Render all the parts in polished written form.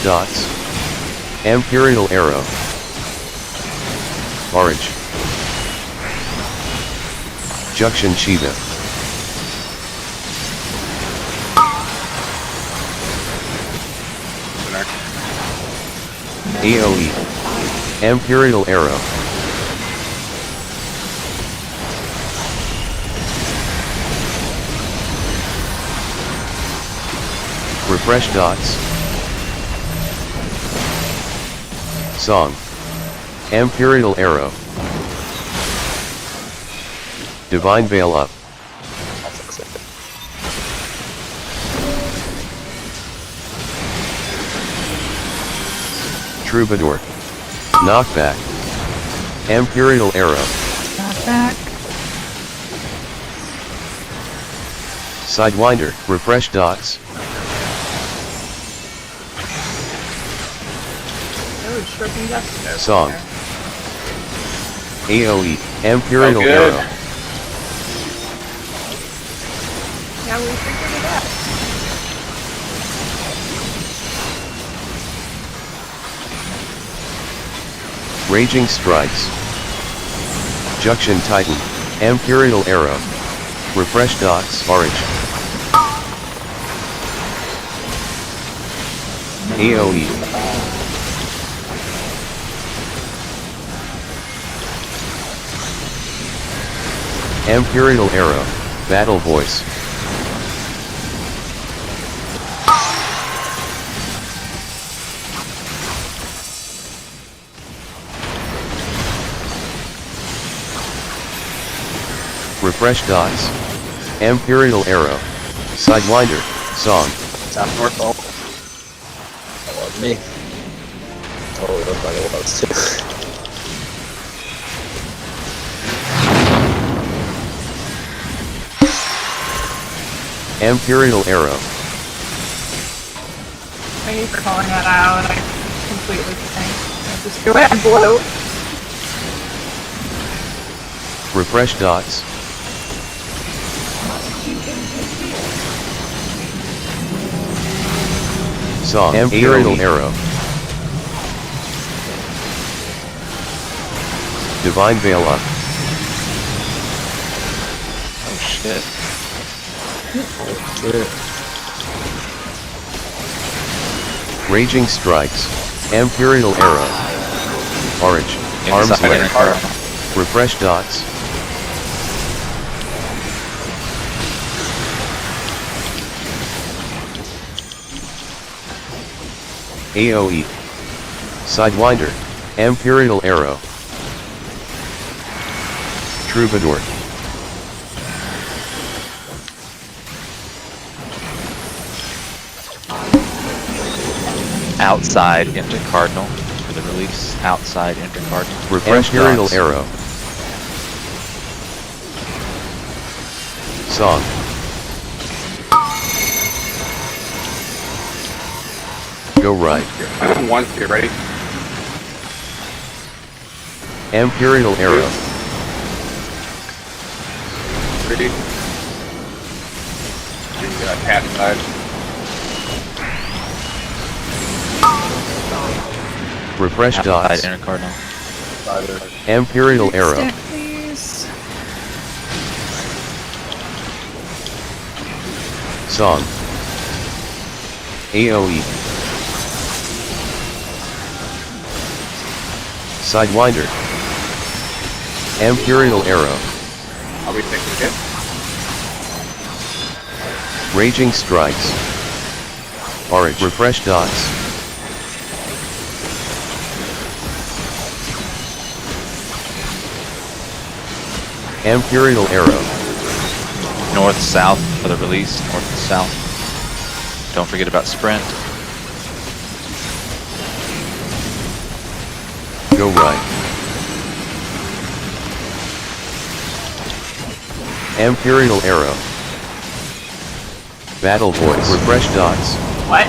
dots. Imperial arrow. Orange. Junction Shiva. AOE. Imperial arrow. Refresh dots. Song. Imperial arrow. Divine Veil up. Troubadour. Knockback. Imperial arrow. Knockback. Sidewinder. Refresh dots. Song. AOE. Imperial arrow. Yeah, we figured it out. Raging Strikes. Junction Titan. Imperial arrow. Refresh dots. Orange. AOE. Imperial arrow. Battle voice. Refresh dots. Imperial arrow. Sidewinder. Song. Top north pole. That was me. Totally looked like it was too. Imperial arrow. Thank you for calling that out. I completely think. Just go ahead and blow. Refresh dots. Song. Imperial arrow. Divine Veil up. Oh shit. Raging Strikes. Imperial arrow. Orange. Arms length. Refresh dots. AOE. Sidewinder. Imperial arrow. Troubadour. Outside into Cardinal for the release. Outside into Cardinal. Refresh Imperial arrow. Song. Go right. Once you're ready. Imperial arrow. Ready. Pat side. Refresh dots. Outside into Cardinal. Imperial arrow. Instant, please. Song. AOE. Sidewinder. Imperial arrow. Are we thinking it? Raging Strikes. Orange. Refresh dots. Imperial arrow. North, south for the release. North and south. Don't forget about sprint. Go right. Imperial arrow. Battle voice. Refresh dots. What?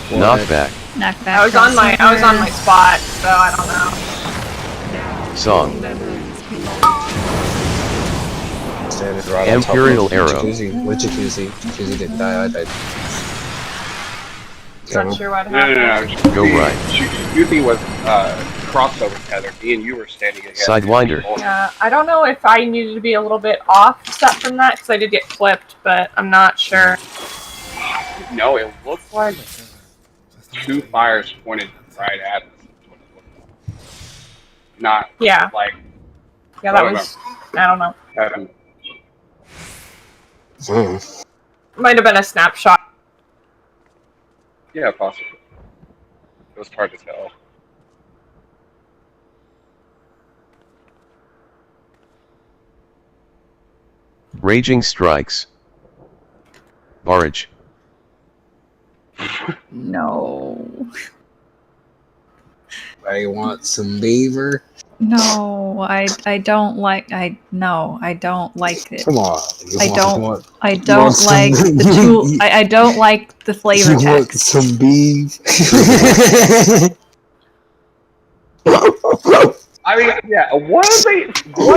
Knockback. Knockback. I was on my spot, so I don't know. Song. Standing right on top Imperial of arrow. Jacuzzi. With Jacuzzi. Jacuzzi didn't die, I died. Not sure what No, happened. no, no. Go right. Yuzi was crossover tether. Me and you were standing against Sidewinder. people. Yeah, I don't know if I needed to be a little bit offset from that because I did get clipped, but I'm not sure. No, it looked like two fires pointed right at us. Not Yeah, like yeah, that was. I don't know. heaven. Might have been a snapshot. Yeah, possibly. It was hard to tell. Raging strikes. Barrage. No. I want some beaver. No, I don't like I don't like it. Come on. I don't want like some- the tool I don't like the flavor you want text. some beef? I mean, yeah. What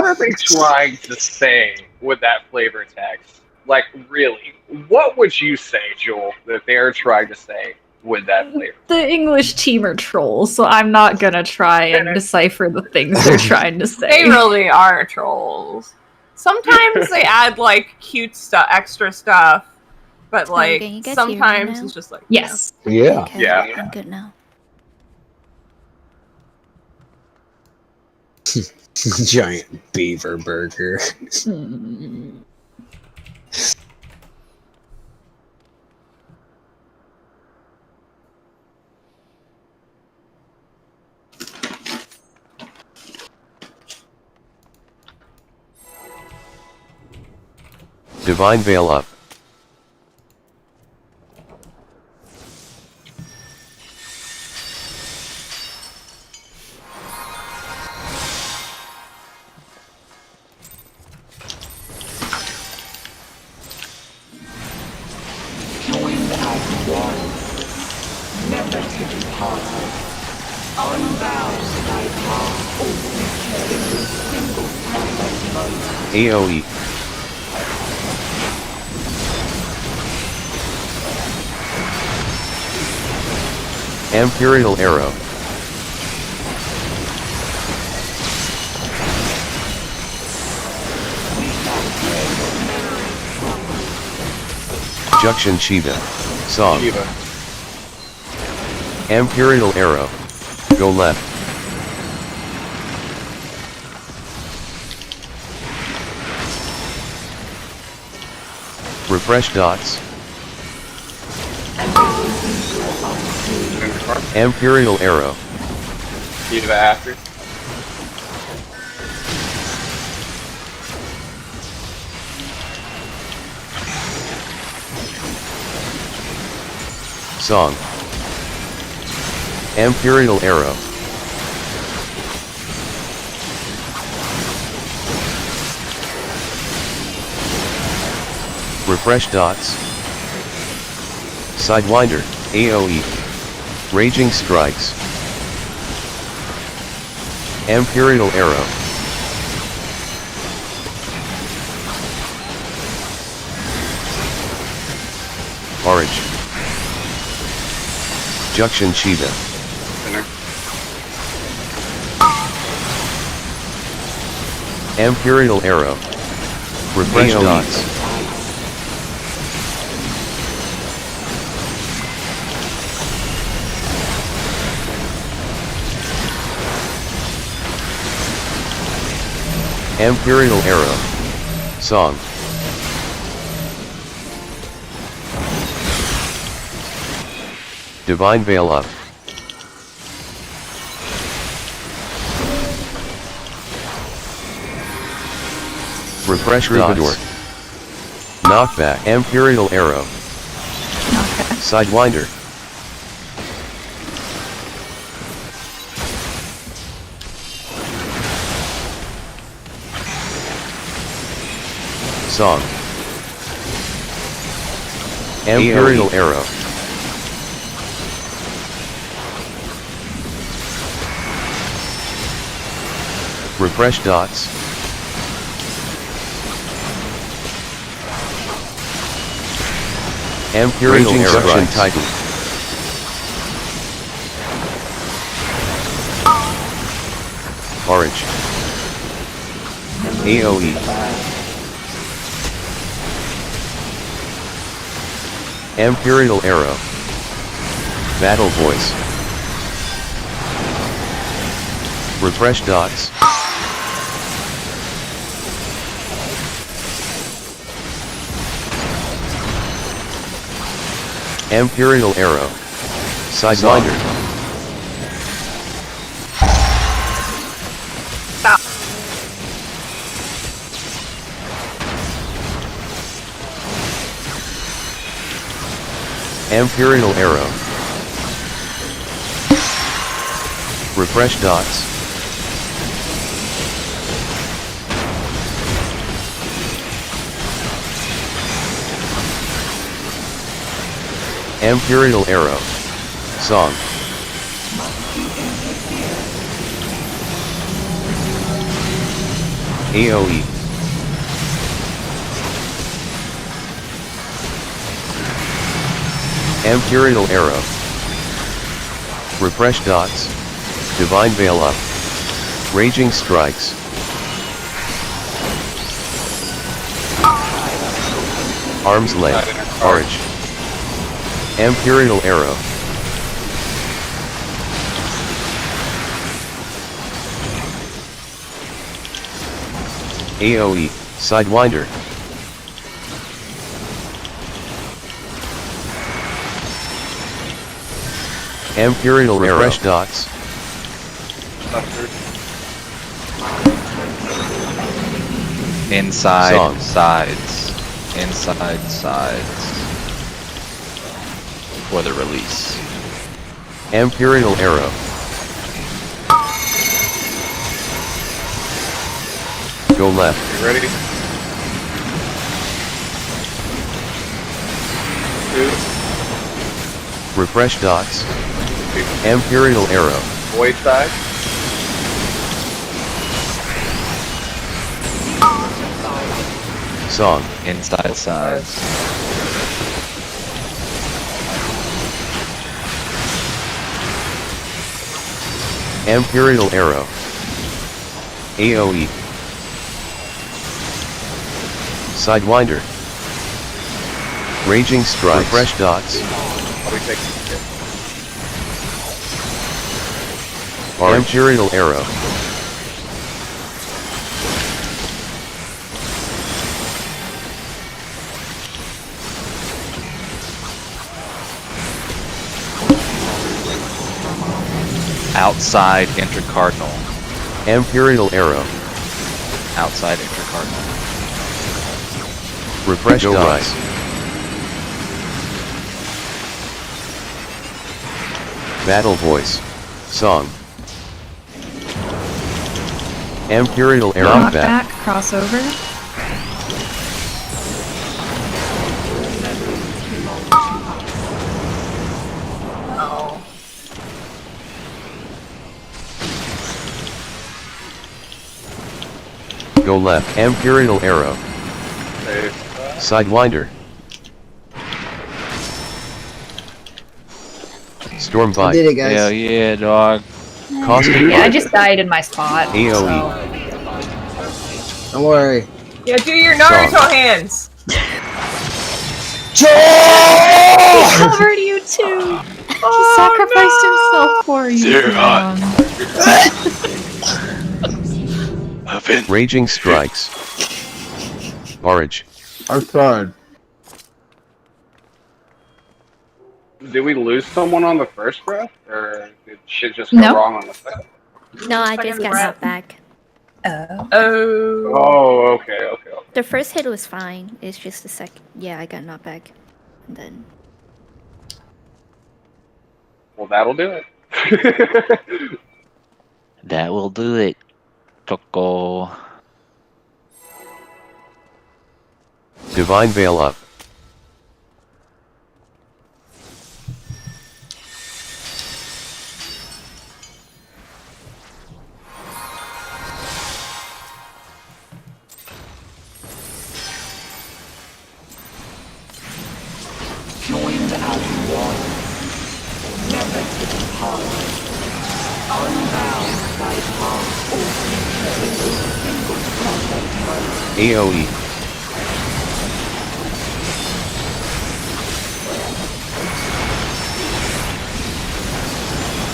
are they trying to say with that flavor text? Like, really, what would you say, Joel, that they're trying to say with that flavor? The English team are trolls, so I'm not gonna try and decipher the things they're trying to say. They really are trolls. Sometimes they add like cute stuff, extra stuff, but like can you get sometimes Hero now? it's just like Yes. Yeah. Okay, Yeah. I'm good now. Giant beaver burger. Hmm. Divine Veil up. AOE. Imperial Arrow. Junction Shiva. Song. Shiva. Imperial Arrow. Go left. Refresh dots. Imperial Arrow. Shiva after. Song. Imperial Arrow. Refresh dots. Sidewinder, AOE. Raging strikes. Imperial Arrow. Orange. Junction Shiva. Center. Imperial Arrow. Refresh AOE. dots. Imperial Arrow. Song. Divine Veil up. Refresh Troubadour. Knockback. Imperial Arrow. Okay. Sidewinder. Song. Imperial Arrow. Refresh dots. Imperial Arrow. Titan. Orange. AoE. Imperial Arrow. Battle Voice. Refresh dots. Imperial Arrow. Sidewinder. Stop. Imperial Arrow. Refresh dots. Imperial Arrow. Song. AoE. Imperial Arrow. Refresh dots. Divine Veil Up. Raging Strikes. Arm's Length. Orange. Imperial Arrow. AoE. Sidewinder. Imperial Refresh dots. Inside Song. sides. Inside sides. For the release. Imperial Arrow. Go left. You ready? 2. Refresh dots. Imperial Arrow. Void side. Song. Inside sides. Imperial Arrow. AoE. Sidewinder. Raging Strike. Refresh dots. I'll be taking it. Imperial Arrow. Outside intercardinal. Imperial Arrow. Outside intercardinal. Refresh Go dots. Battle Voice. Song. Imperial Arrow Knockback, crossover. Oh. Go left. Imperial Arrow. Save. Sidewinder. Storm I Bite. did it, guys. Hell yeah, dog. Caustic Yeah, I Bite. just died in my spot. AoE. Don't worry. Yeah, do your Naruto Song. hands. So. He covered you too. He sacrificed himself for you. Dear Ron. Raging Strikes. Orange. Outside. Did we lose someone on the first breath, or did shit just go No. wrong on the second? No, I just got knocked back. Oh. Oh, okay. The first hit was fine. It's just the second. Yeah, I got knocked back. And then. Well, that'll do it. That will do it. Choco. Divine Veil Up. AoE.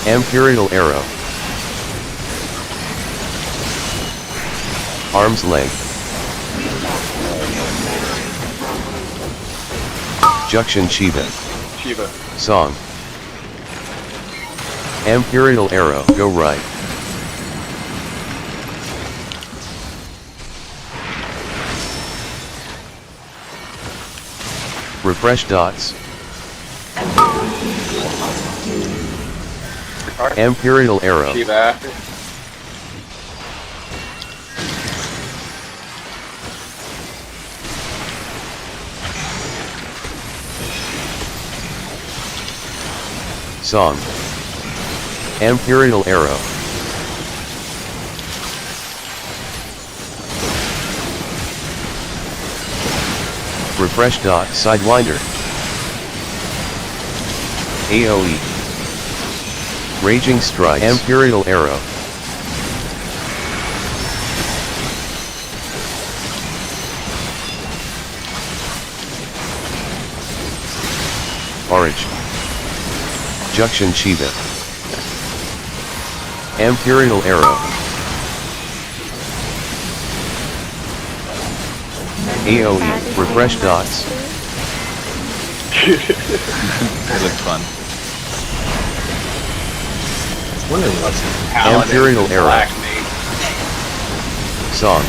Imperial Arrow. Arm's length. Juction Shiva. Shiva. Song. Imperial Arrow, go right. Refresh dots. Imperial Arrow. Shiva after. Song. Imperial Arrow. Refresh dot Sidewinder. AoE. Raging Strike. Imperial Arrow. Orange. Juction Shiva. Imperial Arrow. AoE. Refresh dots. It looked fun. Wondering what's Paladin, Imperial Arrow. Black Mage. Song.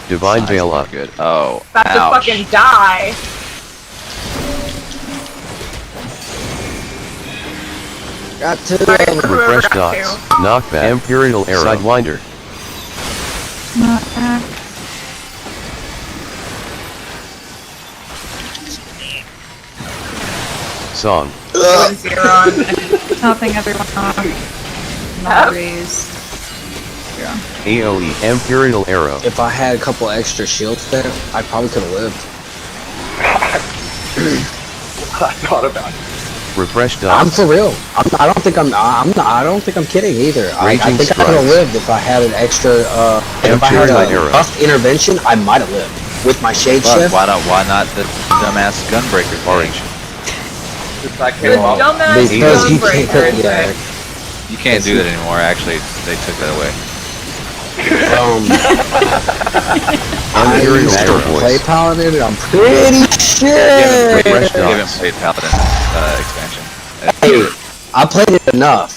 Divine Veil up. Good. Oh, About to ouch. fucking die. got to Sorry for whoever Refresh got dots. to. Knockback. Imperial Arrow. Sidewinder. Song. Going zero on Nothing, everyone. Not raised. Yeah. AoE. Imperial Arrow. If I had a couple extra shields there, I probably could have lived. I thought about it. Refresh I'm dots. for real. I don't think I don't think I'm kidding either. I Raging think I could have Strikes. lived if I had an extra. If I had Imperial a Arrow. buff intervention, I might have lived with my shade Fuck, shift. why not the dumbass gunbreaker Orange. thing? Since I the came off. dumbass Because you gunbreaker can't. Yeah. thing. You can't do that anymore. Actually, they took that away. I Imperial used to Arrow play voice. Paladin, and I'm pretty You haven't, sure. Refresh you haven't dots. played Paladin expansion. Hey, I played it enough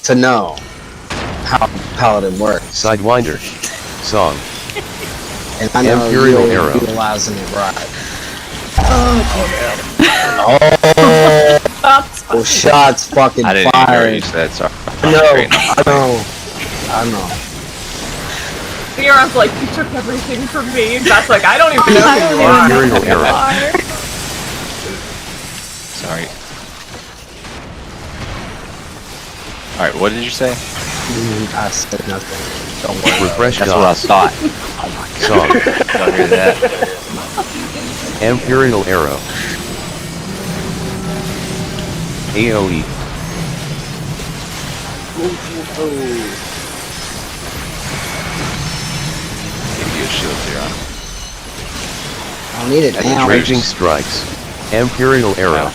to know how Paladin works, Sidewinder. Song. and I know Imperial you're Arrow. utilizing it right. That's Oh, shots fucking I didn't even hear what you fired. said. Sorry. I know. Theron's like, you took everything from me. That's like, I don't even know who you are. Imperial Arrow. Sorry. All right. What did you say? I said nothing. Don't worry. Refresh That's what I dots. thought. Song. Don't hear that. Imperial Arrow. AoE. Give you a shield here. I don't need it now. Raging Strikes. Imperial Arrow.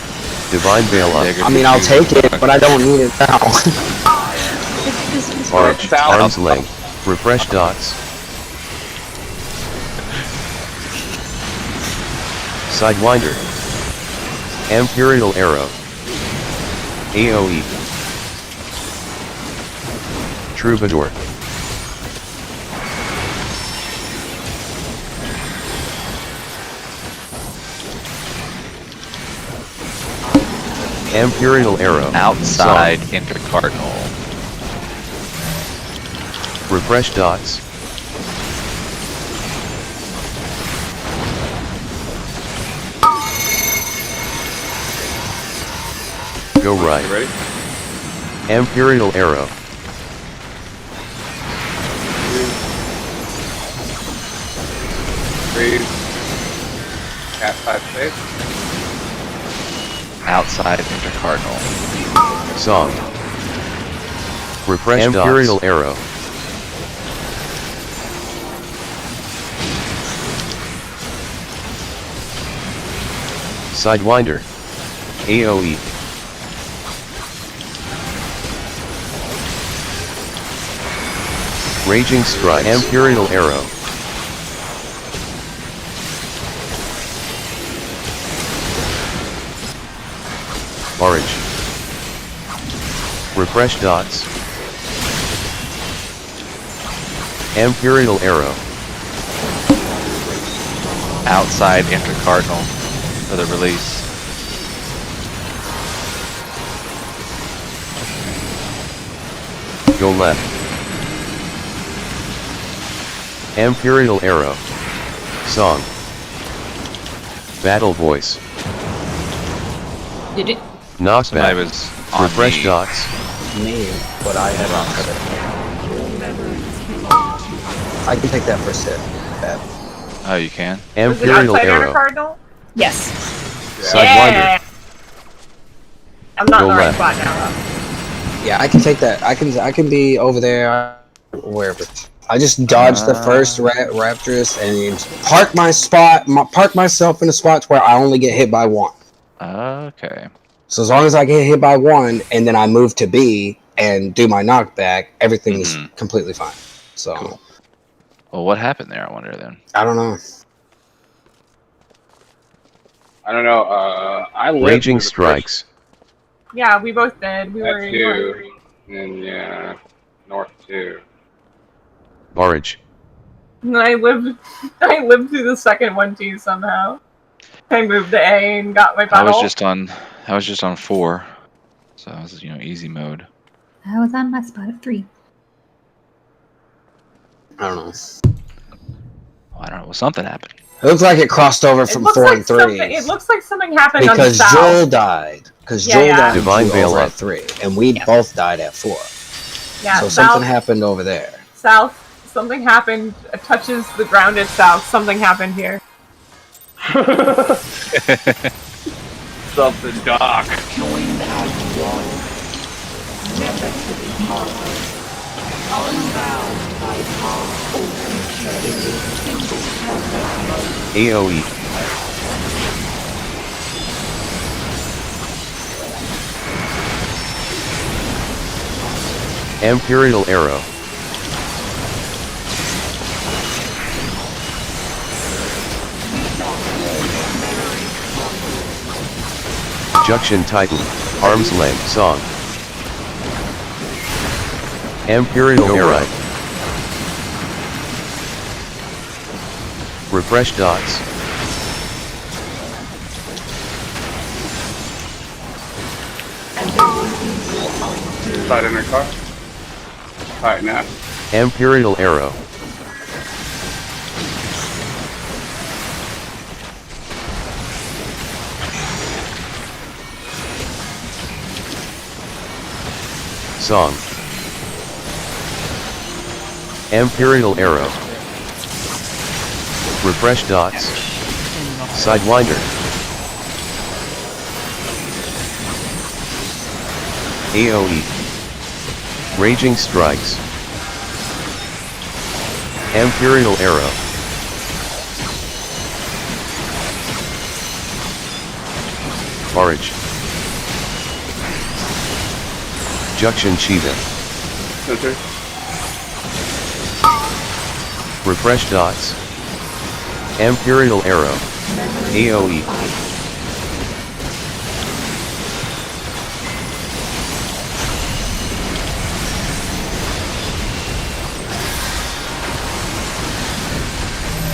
Divine Veil up. I mean, I'll take it, but I don't need it now. Orange. Foul. Arm's length. Refresh dots. Sidewinder. Imperial Arrow. AoE. Troubadour. Imperial Arrow. Outside intercardinal. Refresh dots. Go right. You ready? Imperial Arrow. Three. Cast 5 space. Outside intercardinal. Song. Refresh Imperial dots. Arrow. Sidewinder. AoE. Raging Strike. Imperial Arrow. Orange. Refresh dots. Imperial Arrow. Outside intercardinal for the release. Go left. Imperial Arrow. Song. Battle Voice. Did it? Knockback. Somebody was on Refresh me. dots. Me, but I have I can take that for a sip. Bad. Oh, you can? Was it Imperial outside Arrow. Cardinal? Yes. Sidewinder. I'm not in Go the right left. spot now, though. Yeah, I can take that. I can be over there, wherever. I just dodged the first Raptorous and park my spot, park myself in a spot where I only get hit by one. Okay. So as long as I get hit by one, and then I move to B and do my knockback, everything is completely fine. So, Cool. Well, what happened there, I wonder then? I don't know. I don't know. I lived Raging through the Strikes. Yeah, we both did. We were That in too. And yeah, North too. Orange. And I lived through the second one too somehow. I moved to A and got my I battle. was just on 4. So I was, easy mode. I was on my spot of 3. I don't know. Well, I don't know. Well, something happened. It looks like it crossed over from 4 and 3. It looks like something happened on the Because south. Joel died. Because Yeah, Joel yeah. died Divine Veil over up. at 3, and we both died at 4. Yeah, So south, something happened over there. south. Something happened. It touches the grounded south. Something happened here. Something dark. AoE. Imperial Arrow. Junction Titan. Arm's Length Song. Imperial Arrow. Refresh dots. Side in her car. Alright, now. Imperial Arrow. Song. Imperial Arrow. Refresh dots. Sidewinder. AoE. Raging Strikes. Imperial Arrow. Forage. Junction Cheetah. Center. Refresh dots. Imperial Arrow. AoE.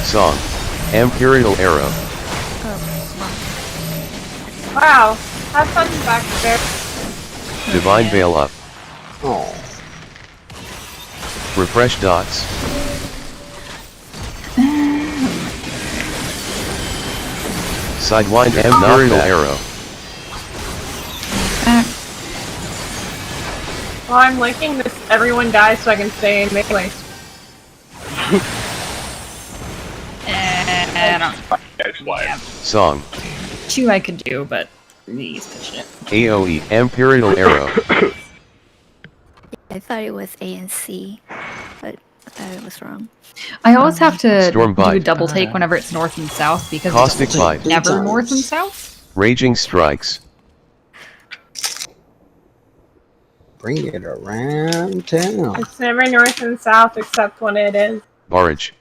Song. Imperial Arrow. Wow. Have fun back there. Divine Veil up. Oh. Refresh dots. Sidewind Imperial Arrow. Well, I'm liking this. Everyone dies so I can stay in melee. I don't know. Edge light. Song. 2 I could do, but He's pitching it. AoE, Imperial Arrow. I thought it was A and C, but I thought it was wrong. I always have to Storm do a Bite. double take whenever it's north and south because Caustic it's Bite. never north and south. Raging Strikes. Bring it around town. It's never north and south except when it is. Barrage.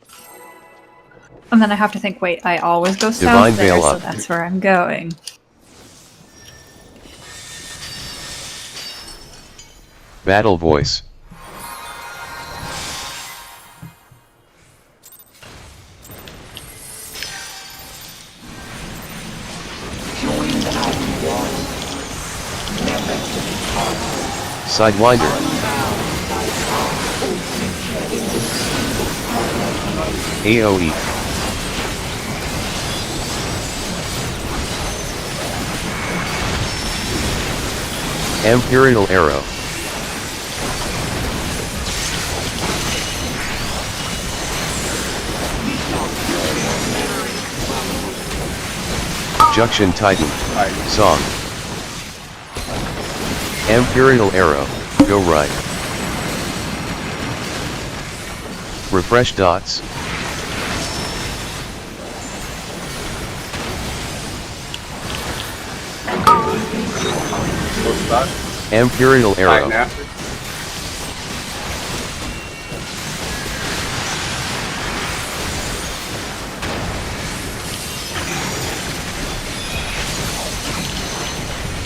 And then I have to think, wait, I always go Divine south there, Veil so up. that's where I'm going. Battle Voice. Sidewinder. AoE. Imperial Arrow. Junction Titan. Song. Imperial Arrow. Go right. Refresh dots. What's that? Imperial Arrow. Titan after?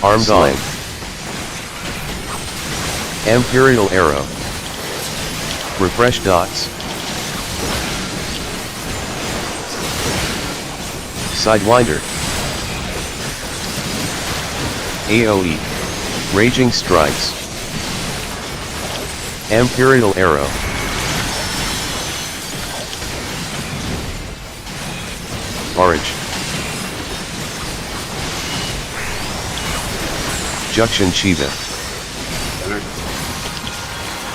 Armed Line. Imperial Arrow. Refresh dots. Sidewinder. AoE. Raging Strikes. Imperial Arrow. Barrage. Junction Shiva.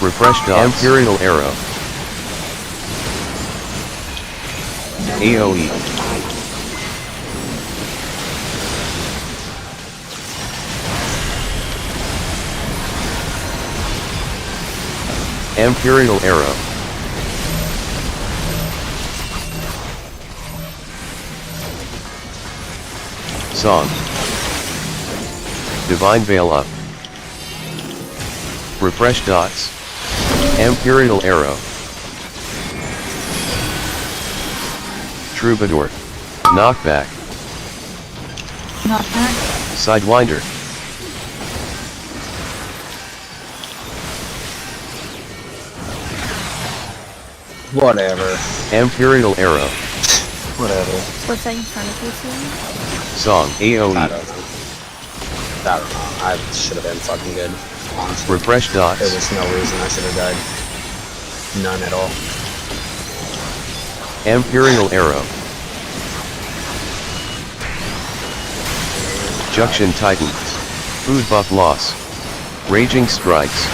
Refresh dots. Imperial Arrow. AoE. Imperial Arrow. Song. Divine Veil up. Refresh dots. Imperial Arrow. Troubadour. Knockback. Knockback. Sidewinder. Whatever. Imperial Arrow. Whatever. What's that in front of you, Sue? Song. I AoE. don't know. I don't know. I should have been fucking good. Honestly. Refresh There dots. was no reason I should have died. None at all. Imperial Arrow. Junction Titan. Food buff loss. Raging Strikes.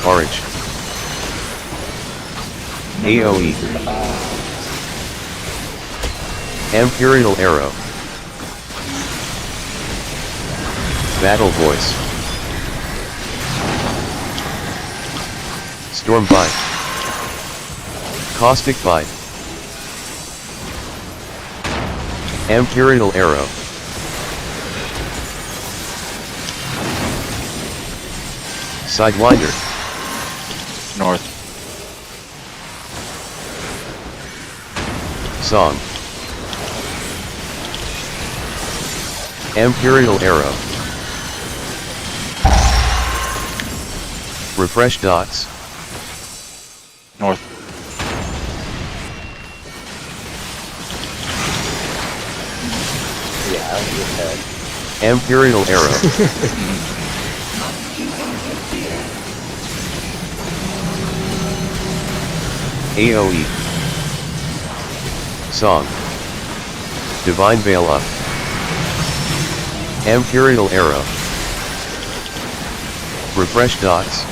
Orange. AoE. Imperial Arrow. Battle Voice. Storm Bite. Caustic Bite. Imperial Arrow. Sidewinder. North. Song. Imperial Arrow. Refresh dots. North. Yeah, you're dead. Imperial Arrow. AoE. Song. Divine Veil up. Imperial Arrow. Refresh dots.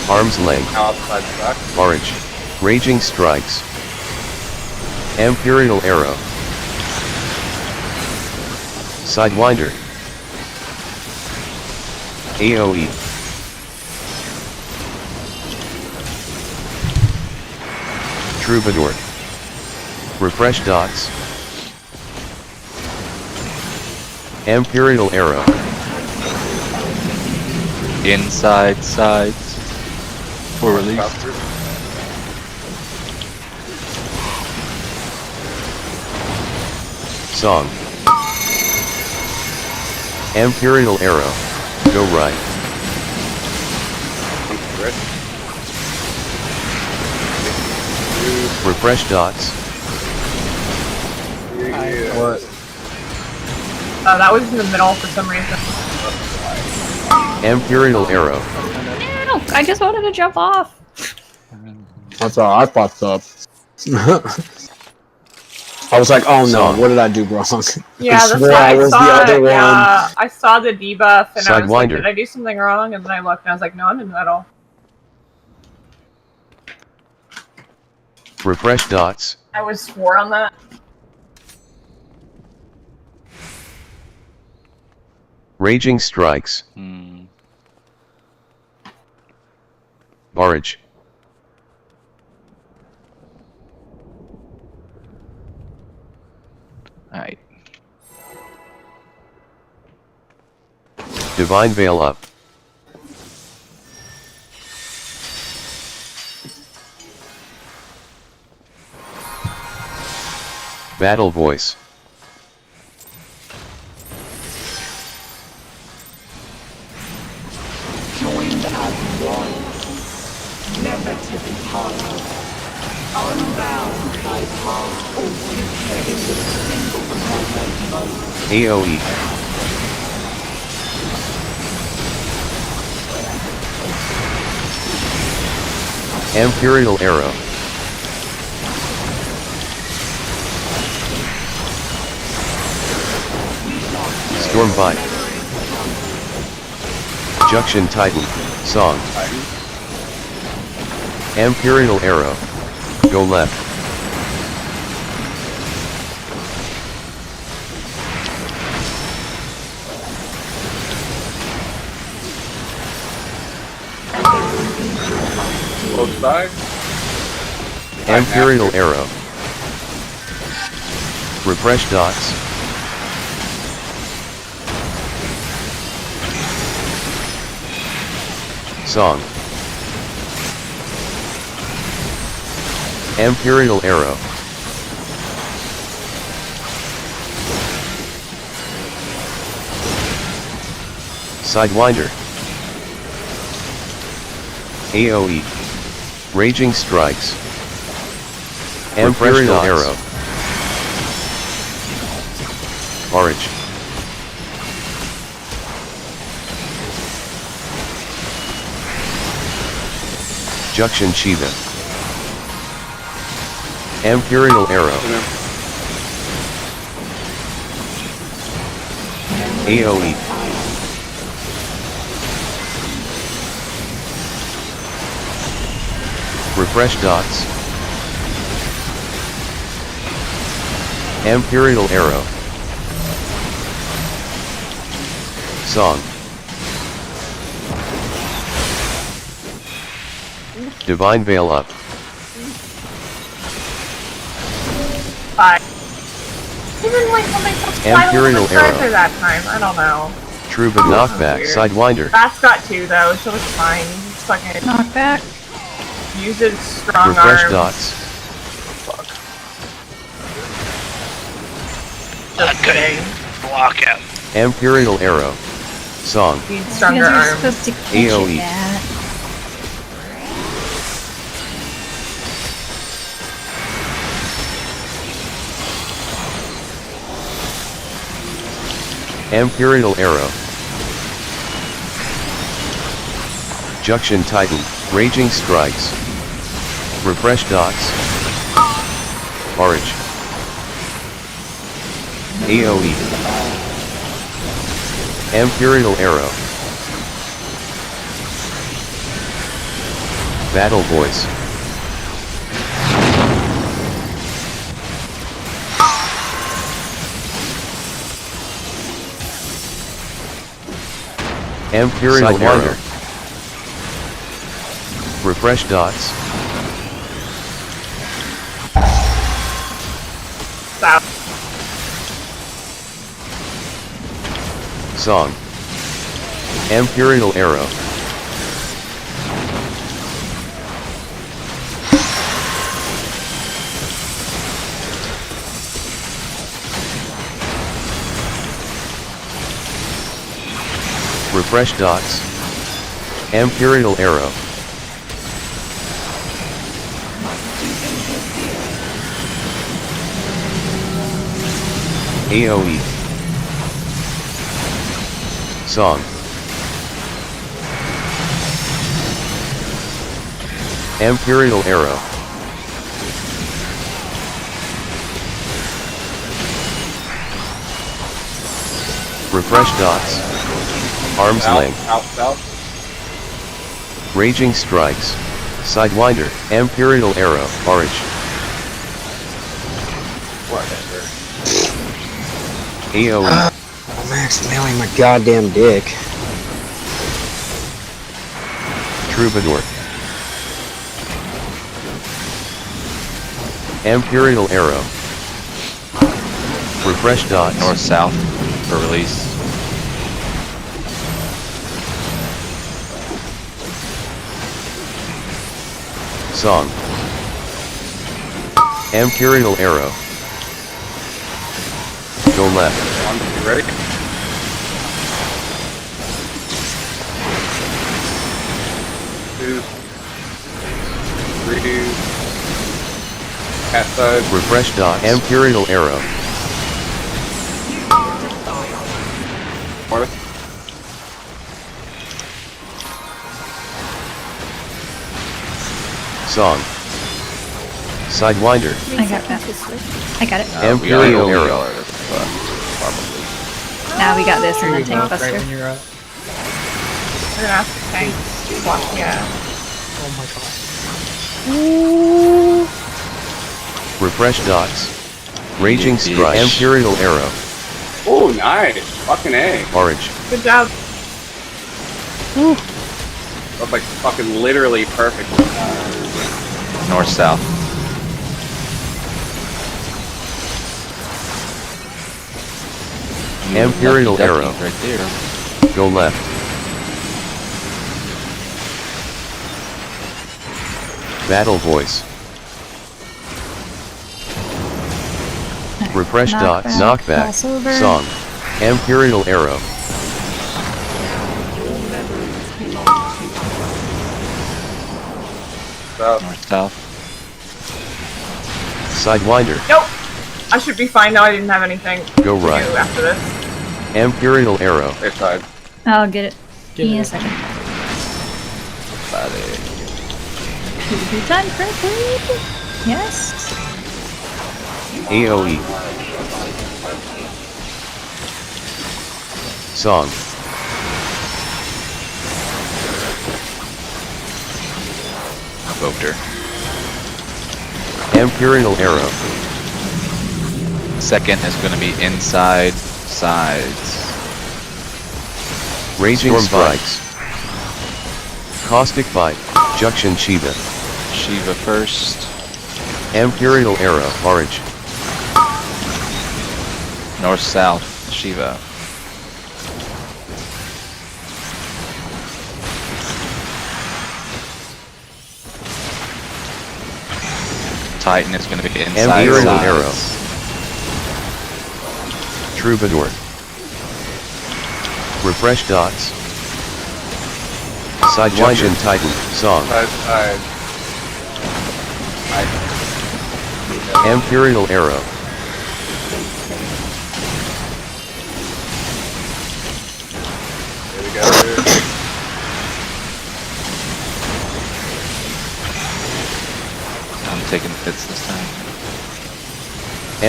Arm's length. Outside the back. Orange. Raging Strikes. Imperial Arrow. Sidewinder. AoE. Troubadour. Refresh dots. Imperial Arrow. Inside sides. For release. Song. Imperial Arrow. Go right. Refresh dots. What? Oh, that was in the middle for some reason. Imperial Arrow. No, I just wanted to jump off. That's all. I fucked up. I was like, oh no, Song. what did I do wrong? Yeah, I that's swore why I I was saw the other it. one. Yeah, I saw the debuff and I was like, Sidewinder. did I do something wrong? And then I looked and I was like, no, I'm in the middle. Refresh dots. I was swore on that. Raging Strikes. Barrage. Alright. Divine Veil up. Battle Voice. AoE. Imperial Arrow. Storm Bite. Junction Titan. Song. Imperial Arrow. Go left. Both sides. Imperial Arrow. Refresh dots. Song. Imperial Arrow. Sidewinder. AoE. Raging Strikes. Imperial Arrow. Barrage. Junction Shiva. Imperial Arrow. AoE. Refresh dots. Imperial Arrow. Song. Divine Veil up. Bye. Even like something so Imperial Arrow. that time. I don't know. Trouba knockback. Weird. Sidewinder. That's got two though, so it's fine. Just fucking Knockback. use its strong Refresh arm. dots. Just kidding. Block him. Imperial Arrow. Song. Need stronger Because you're arms. supposed to catch AoE. it, Matt. Imperial Arrow. Junction Titan. Raging Strikes. Refresh dots. Barrage. AoE. Imperial Arrow. Battle Voice. Imperial Sidewinder. Arrow. Refresh dots. South. Song. Imperial Arrow. Refresh dots. Imperial Arrow. AoE. Song. Imperial Arrow. Refresh dots. Arm's length. South. Raging Strikes. Sidewinder. Imperial Arrow. Orange. Whatever. AoE. I'm accidentally my goddamn dick. Troubadour. Imperial Arrow. Refresh dots. North-south for release. Song. Imperial Arrow. Go left. You ready? Two. Three. Cat side. Refresh dots. Imperial Arrow. North. Song. Sidewinder. I got that. I got it. Imperial we Arrow. are, probably. Now we got this and then tank Right buster. when you're up. We're gonna have to tank. Watch me out. Oh my god. Refresh dots. Raging Bitch. Strike. Imperial Arrow. Oh, nice. Fucking A. Orange. Good job. That's like fucking literally perfect. North-south. Imperial Lucky ducky Arrow. right there. Go left. Battle Voice. Refresh dots. Knockback. Crossover. Song. Imperial Arrow. South. North-south. Sidewinder. Nope. I should be fine now. I didn't have anything Go to right. do after this. Imperial Arrow. Safe side. I'll get it. Give in it a a- second. Body. PvP time correctly? Yes. AoE. Song. Invoked her. Imperial Arrow. Second is going to be inside sides. Raging Storm Bite. Strikes. Caustic Bite. Junction Shiva. Shiva first. Imperial Arrow. Orange. North-south. Shiva. Titan is going to be inside Imperial sides. Arrow. Troubadour. Refresh dots. Sidewinder. Titan. Song. Side. Imperial Arrow. There we go. I'm taking fits this time.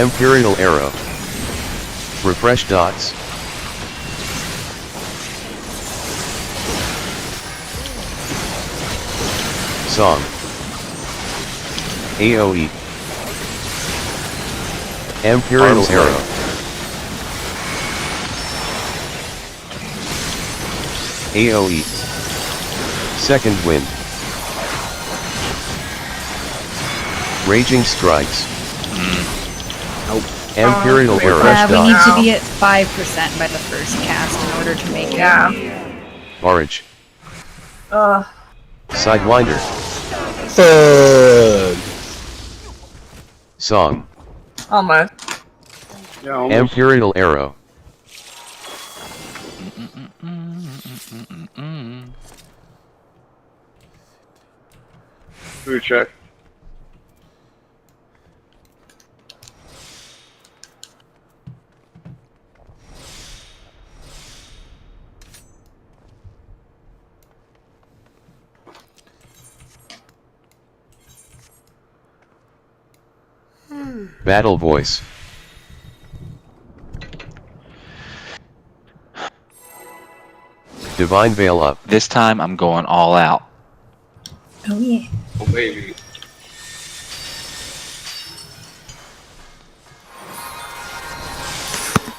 Imperial Arrow. Refresh dots. Song. AoE. Imperial Arm's Arrow. AoE. Second wind. Raging strikes. Nope. Imperial Oh, arrow. Yeah, we need Dodge. to be at 5% by the first cast in order to make it. Yeah. Barrage. Ugh. Sidewinder. Thug. Song. Almost. Yeah, almost. Imperial arrow. Food check. Battle voice. Divine Veil up. This time I'm going all out. Oh yeah. Oh, baby.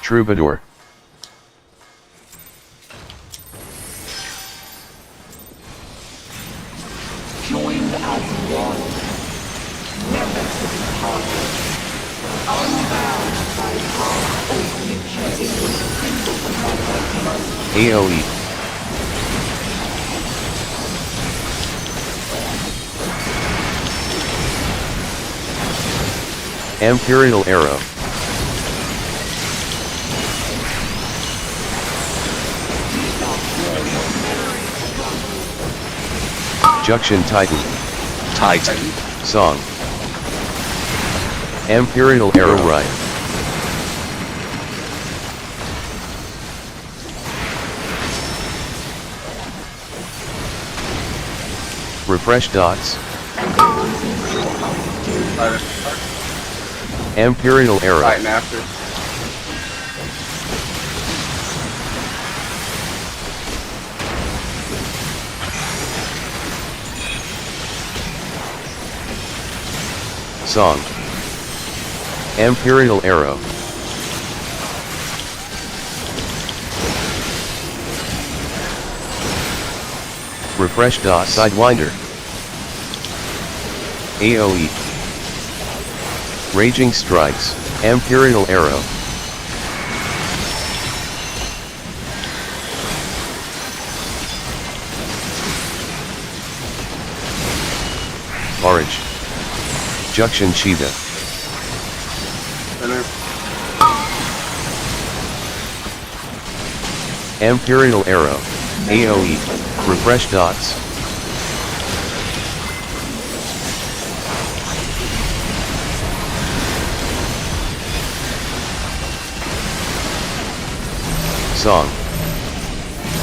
Troubadour. AoE. Imperial arrow. Junction Titan. Titan. Song. Imperial arrow right. Refresh dots. Imperial arrow. Titan after. Song. Imperial arrow. Refresh dot. Sidewinder. AoE. Raging strikes. Imperial arrow. Barrage. Junction Cheetah. Center. Imperial arrow. AoE. Refresh dots. Song.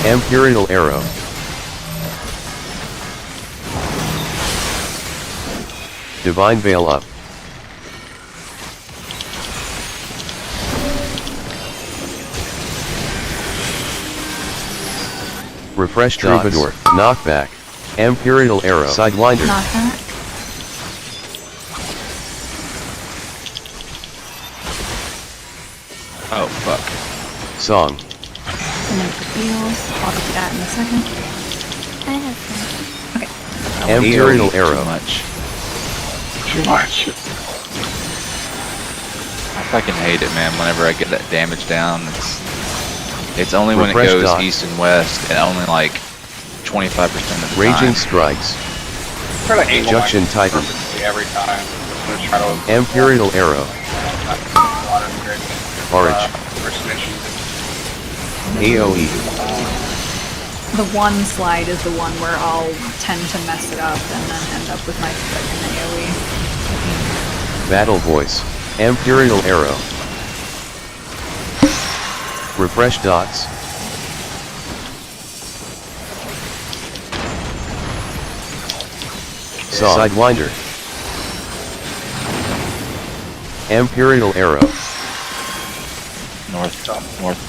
Imperial arrow. Divine Veil up. Refresh Troubadour. Knockback. Imperial arrow. Sidewinder. Knockback. Oh, fuck. Song. And then for heals, I'll get to that in a second. I have fun. I went Imperial AoE arrow. Too much. Too much. I fucking hate it, man. Whenever I get that damage down, it's only when it Refresh goes dot. east and west, and only like 25% of the Raging time. strikes. Try to angle Junction my Titan. perfectly every time. I'm gonna try to Imperial arrow. Barrage. First mission. AoE. The one slide is the one where I'll tend to mess it up and then end up with my freaking AoE. Battle voice. Imperial arrow. Refresh dots. Song. Sidewinder. Imperial arrow. North.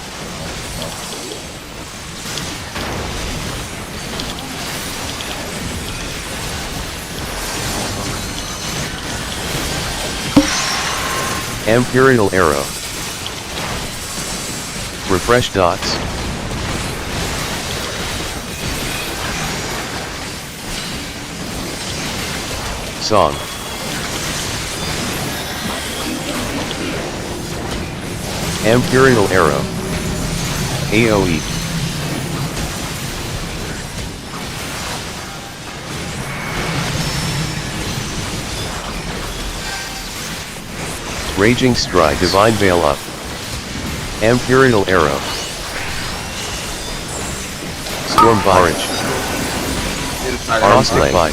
Imperial arrow. Refresh dots. Song. Imperial Arrow. AoE. Raging Strike. Divine Veil up. Imperial Arrow. Storm Barrage. Inside Frostlight Bite.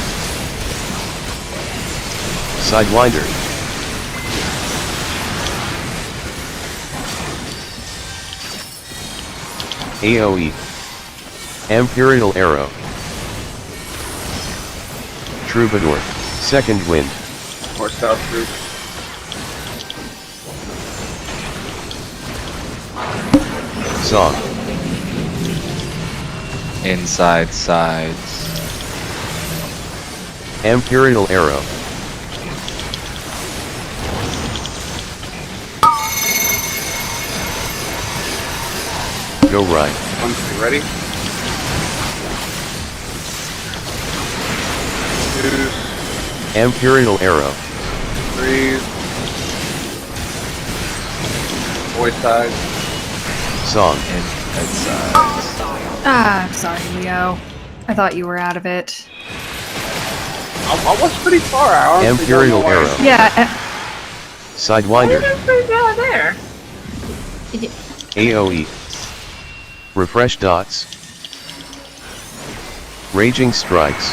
Sidewinder. AoE. Imperial Arrow. Troubadour. Second Wind. More south group. Song. Inside sides. Imperial Arrow. Go right. 1, 2, ready? 2, Imperial Arrow. 3. Boy side. Song. Inside sides. Ah, I'm sorry, Leo. I thought you were out of it. I was pretty far out. Imperial Arrow. Yeah, Sidewinder. Yeah, there. AoE. Refresh Dots. Raging Strikes.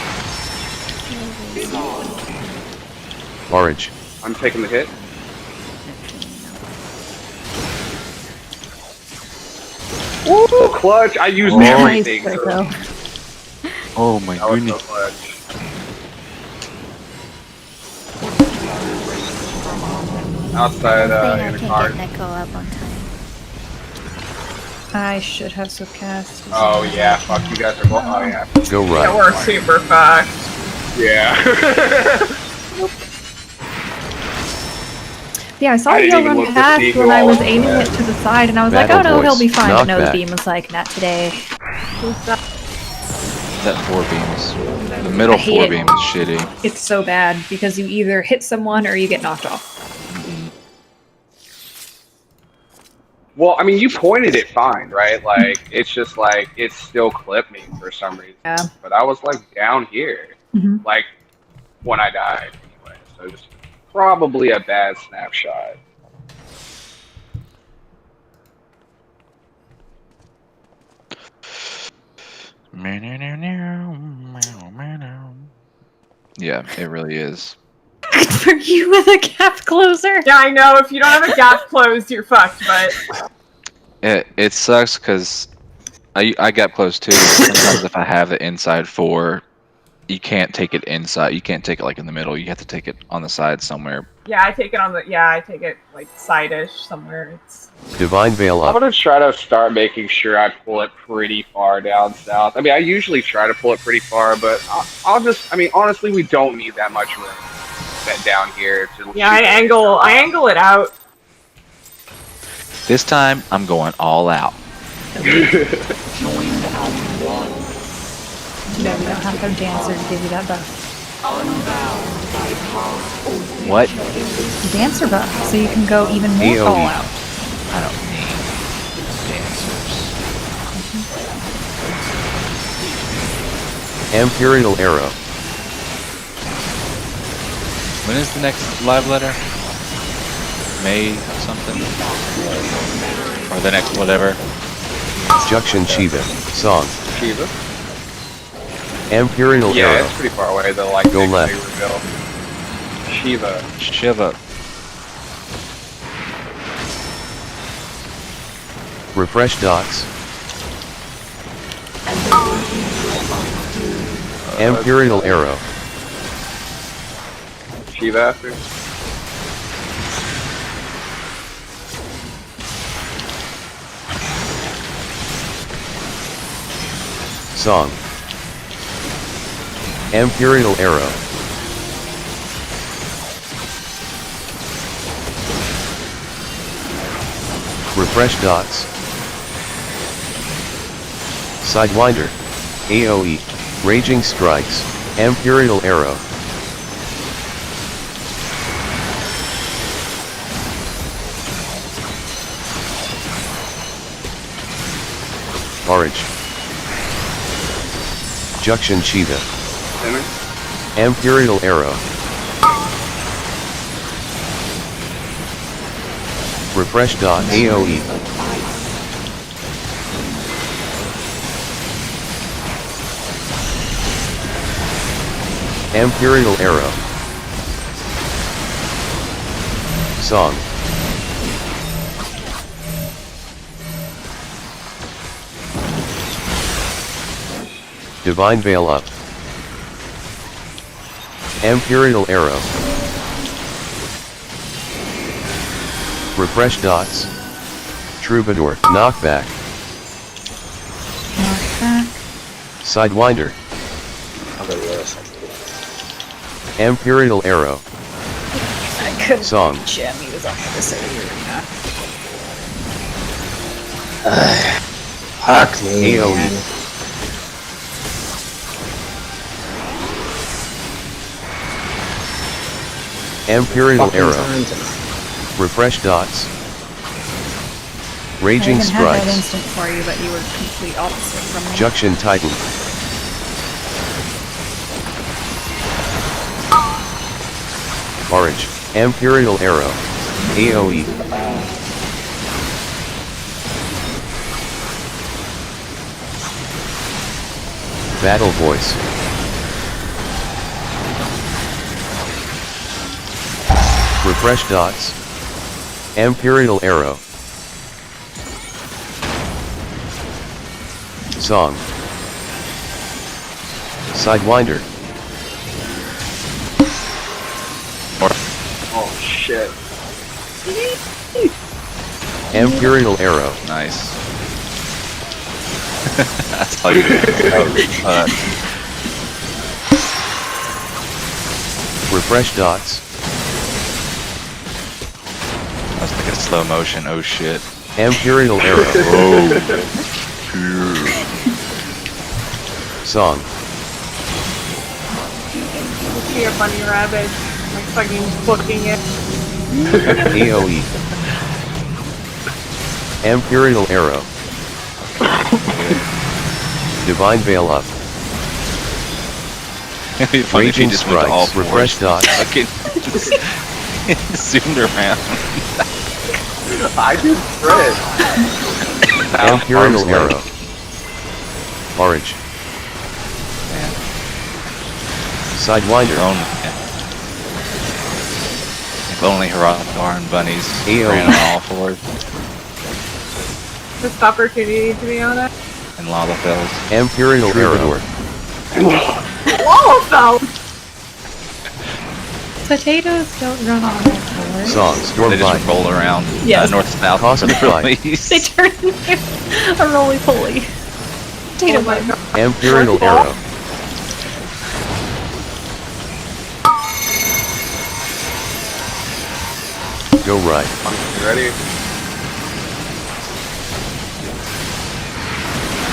Barrage. I'm taking the hit. Ooh, clutch! I used everything. nice, So Draco. Oh my that was so goodness. clutch. Outside, I in think the I car. can get Neko up on time. I should have subcast. Oh yeah, fuck you guys are both. Oh yeah. Go Yeah, right. we're super fucked. Yeah. Yeah, I saw I Leo didn't even run look to past see who when I all was was aiming there. it to the side, and I was like, Battle oh no, he'll voice. be fine. But no, the Knockback. beam was like, not today. That 4 beams. The middle I hate 4 it. beam is shitty. It's so bad because you either hit someone or you get knocked off. Well, I mean, you pointed it fine, right? Like, it's just like it still clipped me for some reason. Yeah. But I was like down here, Mhm. like when I died, anyway. So it's probably a bad snapshot. Yeah, it really is. Good for you with a gap closer. Yeah, I know. If you don't have a gap closed, you're fucked. But It sucks because I got close too. Sometimes if I have the inside 4, you can't take it inside. You can't take it like in the middle. You have to take it on the side somewhere. yeah, I take it on the. Yeah, I take it like side-ish somewhere. It's. Divine Veil I'm up. gonna try to start making sure I pull it pretty far down south. I mean, I usually try to pull it pretty far, but I'll just. I mean, honestly, we don't need that much room down here to. Yeah, I angle it out. This time I'm going all out. No, we don't have a dancer to give you that buff. What? Dancer buff, so you can go even more AoE. all out. I don't need dancers. Imperial Arrow. When is the next live letter? May something? Or the next whatever? Juction Shiva. Song. Shiva. Imperial Yeah, Arrow. it's pretty far away though. Like Go next left. big reveal. Shiva. Shiva. Refresh Dots. Imperial Arrow. Shiva after. Song. Imperial Arrow. Refresh Dots. Sidewinder. AoE. Raging Strikes. Imperial Arrow. Orange. Junction Cheetah. Center. Imperial Arrow. Refresh dots. AoE. Imperial Arrow. Song. Divine Veil up. Imperial Arrow. Refresh dots. Troubadour. Knockback. Knockback. Sidewinder. Okay, yes. Imperial Arrow. I couldn't Song. reach him. He was on the other side of the arena. Fuck me. AoE. Man. Imperial Fucking Arrow. times. Refresh dots. I Raging even had that Strikes. instant for you, but you were complete opposite from me. Junction Titan. Orange. Imperial Arrow. AoE. Battle Voice. Refresh dots. Imperial Arrow. Song. Sidewinder. Oh shit. Imperial Arrow. Nice. That's how you do it. Refresh dots. I was thinking slow motion. Oh shit. Imperial Arrow. Song. Here, bunny rabbit. Like fucking booking it. AoE. Imperial Arrow. Divine Veil up. It'd be funny if you Raging just went to all Strikes. fours. Refresh dots. Fucking just zoomed around. I just read. Imperial Arms Arrow. length. Orange. Man. Sidewinder. If only Hrothgar and bunnies AoE. ran on all fours Missed opportunity to be honest. in lava fells. Imperial Arrow. Wallowfell! Potatoes don't run on all fours. Song. They just Stormbite. roll around Yes. north south Cosmic Fight. They turn into a roly-poly. Potato Oh my bun. god. Imperial Arrow. Go right. You ready?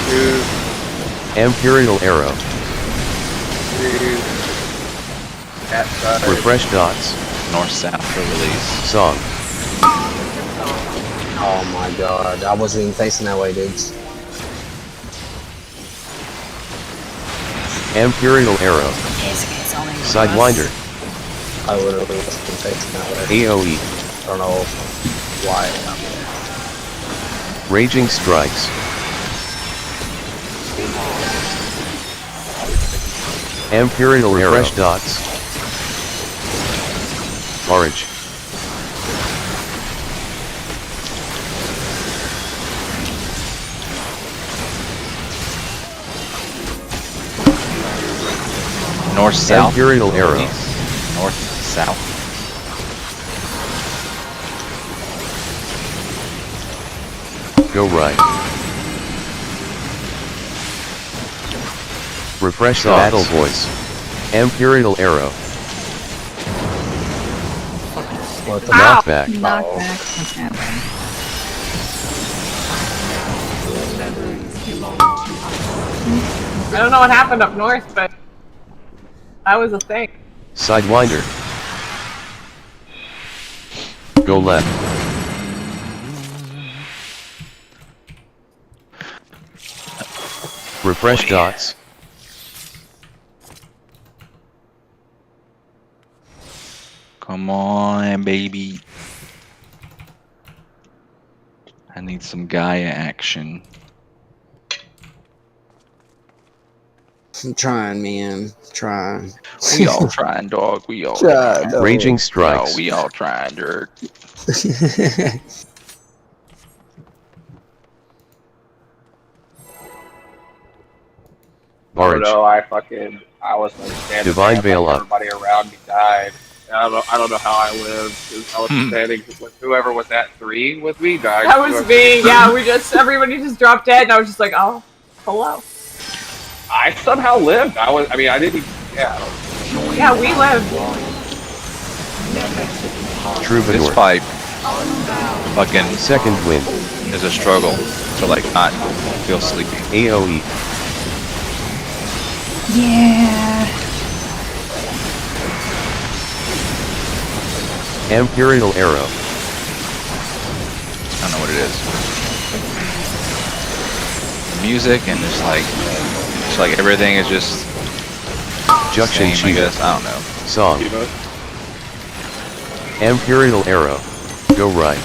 2, Imperial Arrow. 3. Cat side. Refresh dots. north south for release. Song. Oh my god, I wasn't even facing that way, dudes. Imperial Arrow. It's only Sidewinder. I literally wasn't facing that way. AoE. I don't know why. Raging Strikes. Imperial Refresh dots. Orange. North south. Imperial Arrow. North south. Go right. Refresh the Dots. battle voice. Imperial Arrow. What the Ow. Knockback. Knockback. What's happening? I don't know what happened up north, but that was a thing. Sidewinder. Go left. Refresh dots. Come on, baby. I need some Gaia action. I'm trying, man. Trying. We all trying, dog. We all Try, trying. dog. Raging No, strikes. we all trying, Dirk. I don't Orange. know. I was like standing Divine there, Veil like, up. everybody around me died. And I don't know how I lived. 'Cause I was standing with whoever was at 3 with me died. That was me. Yeah, everybody just dropped dead, and I was just like, oh, hello. I somehow lived. I mean, I didn't. Yeah. Yeah, we lived. This Troubadour. fight fucking Second wind. is a struggle to like not feel sleepy. AoE. Yeah. Imperial arrow. I don't know what it is. Music and just like everything is just Junction same, I Shiva. guess. I don't know. Song. Imperial arrow. Go right.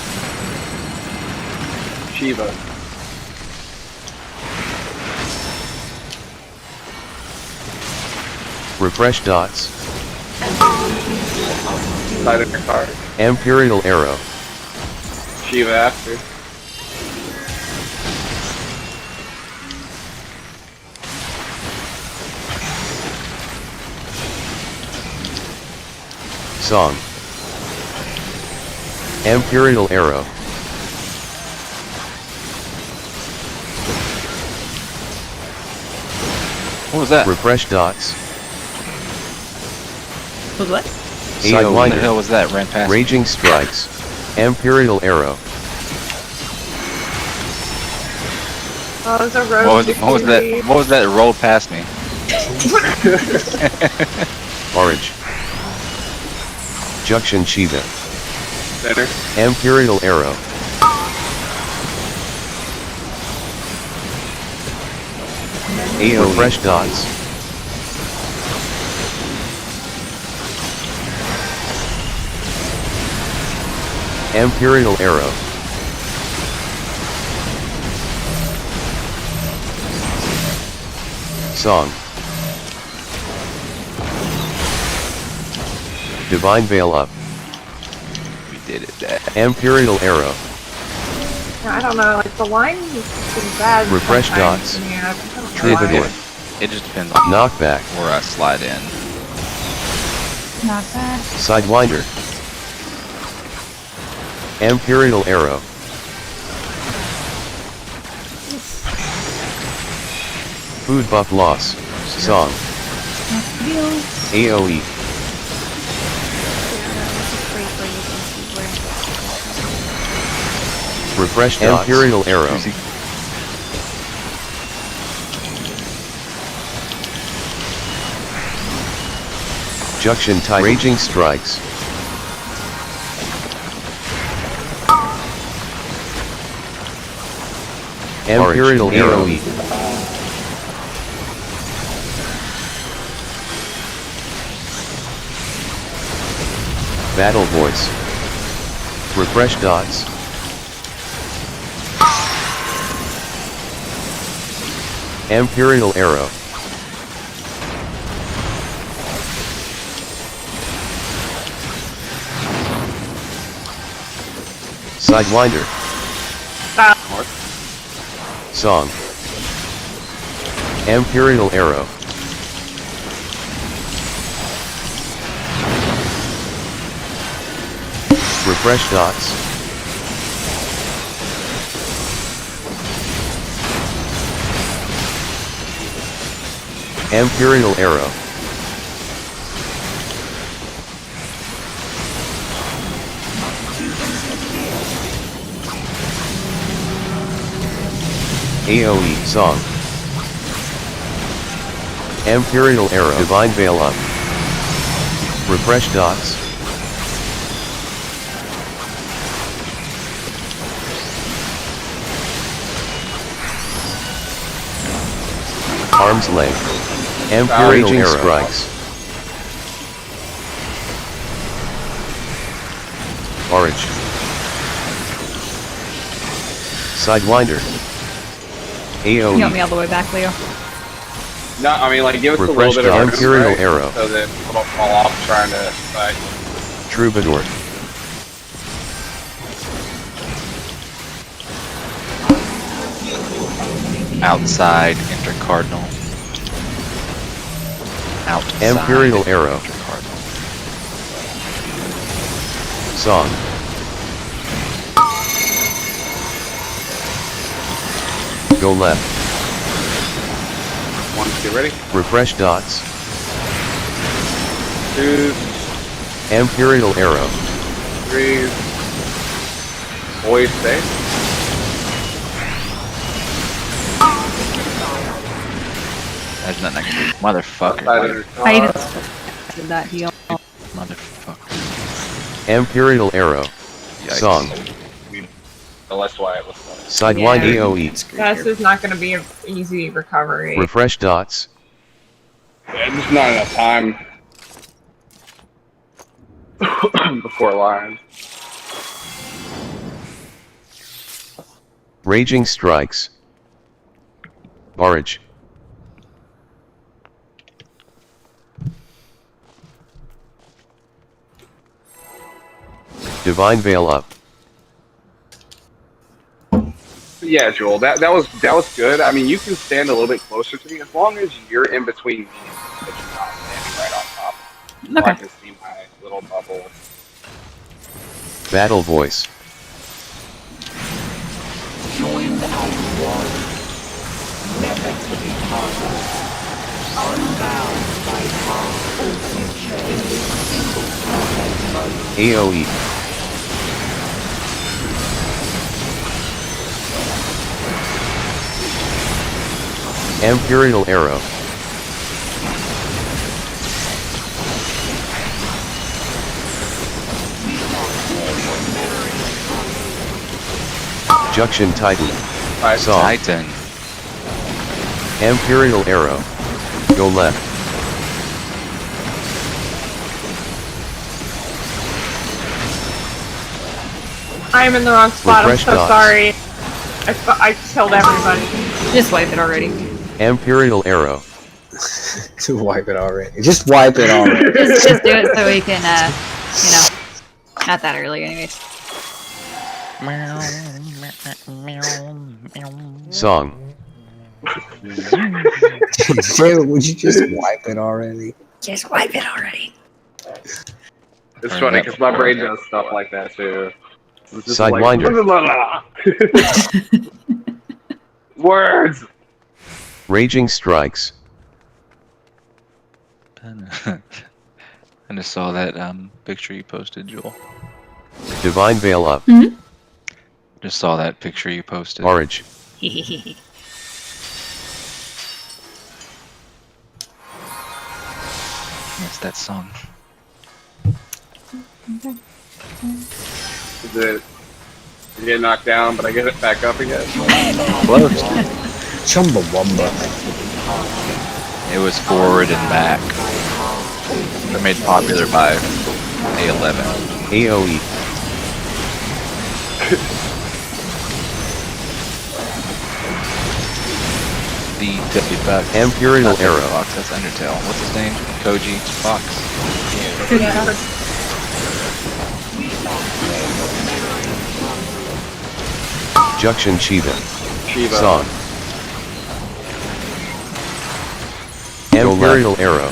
Shiva. Refresh dots. Side of your car. Imperial arrow. Shiva after. Song. Imperial arrow. What was that? Refresh dots. Was what? What the Sidewinder. hell was that? Ran past me. Raging strikes. Imperial arrow. Oh, there's a road. What was that? What was that that rolled past me? Orange. Junction Shiva. Center. Imperial arrow. AoE. Refresh dots. Imperial arrow. Song. Divine Veil up. We did it, Dad. Imperial arrow. I don't know, like the line is pretty bad. Refresh sometimes. dots. Yeah, I don't know Troubadour. why. It just depends on Knockback. where I slide in. Not bad. Sidewinder. Imperial arrow. Food buff loss. Song. AoE. Refresh dots. Imperial arrow. Junction type. Raging strikes. Imperial AoE. Battle voice. Refresh dots. Imperial arrow. Sidewinder. Song. Imperial arrow. Refresh dots. Imperial arrow. AoE song. Imperial arrow. Divine Veil up. Refresh dots. Arm's length. Imperial Raging arrow. strikes. Orange. Sidewinder. You want me AoE. all the way back, Leo? No, I mean, like, give us a little Refresh bit of the our Imperial right? arrow. So that people don't fall off trying to fight. Troubadour. Outside, enter cardinal. Outside, Imperial arrow. enter cardinal. Song. Go left. 1, 2, ready? Refresh dots. 2, Imperial arrow. 3. Boys stay. There's nothing I can do. Motherfucker. Outside of I your did that heal. Motherfucker. Imperial arrow. Yikes. Song. Oh, that's why it was funny. Sidewind Yeah. AoE. This is not going to be an easy recovery. Refresh dots. Yeah, there's not enough time before live. Raging strikes. Barrage. Divine Veil up. Yeah, Joel, that was good. I mean, you can stand a little bit closer to me as long as you're in between me and you're not standing right on top. So I Okay. can see my little bubble. Battle voice. AoE. Imperial arrow. Junction Titan. Right. Song. Titan. Imperial arrow. Go left. I'm in the wrong spot. Refresh I'm so dots. sorry. I killed everybody. Just wipe it already. Imperial arrow. To wipe it already. Just wipe it already. Just do it so we can, you know, not that early, anyways. Song. Bro, would you just wipe it already? Just wipe it already. It's funny because my brain does stuff like that too. It's just Sidewinder. like, words. Raging strikes. I just saw that picture you posted, Joel. Divine Veil up. Just saw that picture you posted. Barrage. What's that song? Is it? You get knocked down, but I get it back up again. Close. Chumbawamba. It was forward and back. They're made popular by A11. AoE. The Tippy Bucks. Imperial Not Tippy arrow. Fox, that's Undertale. What's his name? Koji Fox. Junction Shiva. Shiva. Song. Imperial arrow.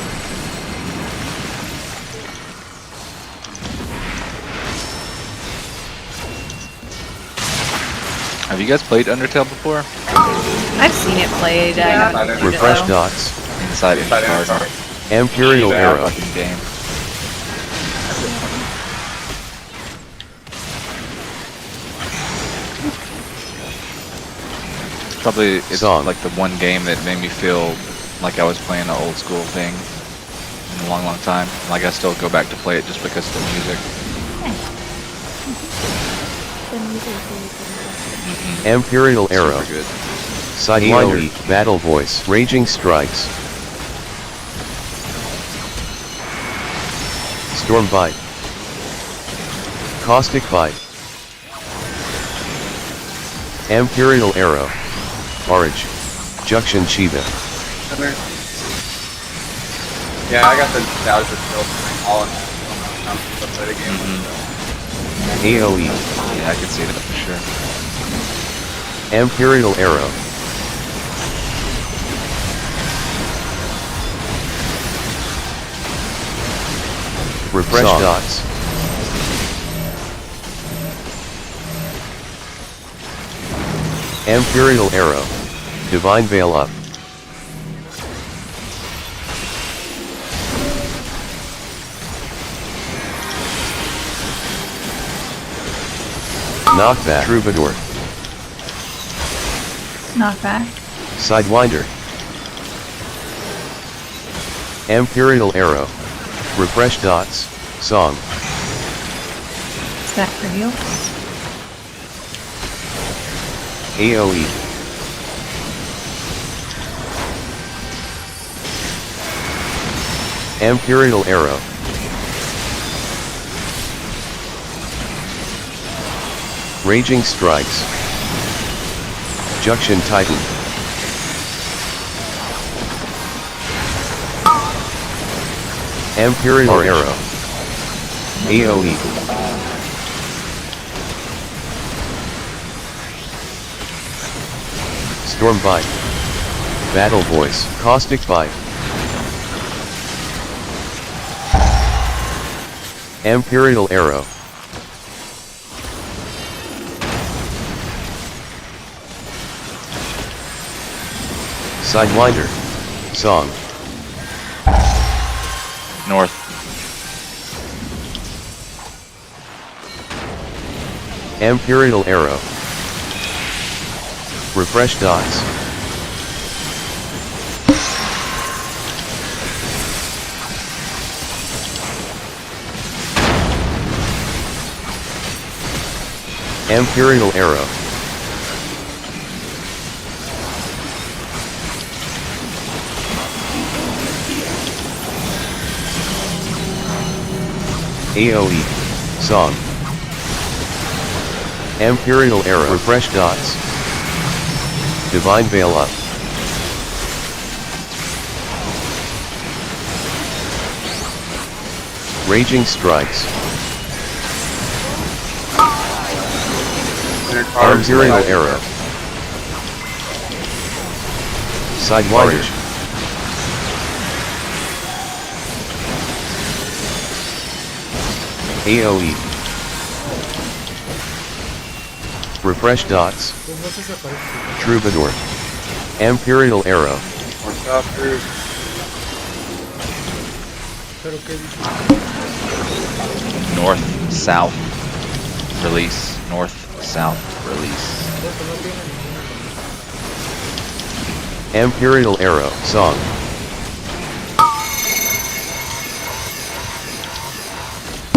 Have you guys played Undertale before? I've seen it played. I Yeah. haven't played it, Refresh though. dots. Inside of the Inside garden. Imperial Bad arrow. fucking game. Probably it's Song. like the one game that made me feel like I was playing an old school thing in a long, long time. Like I still go back to play it just because of the music. The music is really good. Imperial arrow. Super good. Sidewinder, Battle Voice, Raging Strikes, Storm Bite, Caustic Bite, Imperial Arrow, Orange, Junction Chiba, Yeah, I got the nostalgia still all in that. The play the game. AoE, Yeah, I can see that for sure. Imperial Arrow, Refresh Dots, Imperial Arrow, Divine Veil Up, Knockback, Troubadour, Knockback. Sidewinder, Imperial Arrow, Refresh Dots, Song, Stack for heal. AoE, Imperial Arrow, Raging Strikes, Junction Titan, Imperial Arrow, AoE, Storm Bite, Battle Voice, Caustic Bite, Imperial Arrow, Sidewinder, Song, North. Imperial Arrow, Refresh Dots, Imperial Arrow, AoE, Song, Imperial Arrow, Refresh Dots, Divine Veil Up, Raging Strikes, Imperial Arrow, Sidewinder, AoE, Refresh Dots, Pues no sé si aparece. Troubadour, Imperial Arrow, What's up, dude? Pero qué dice. North, south, release. North, south, release. Porque no tiene ninguna. Imperial Arrow, Song,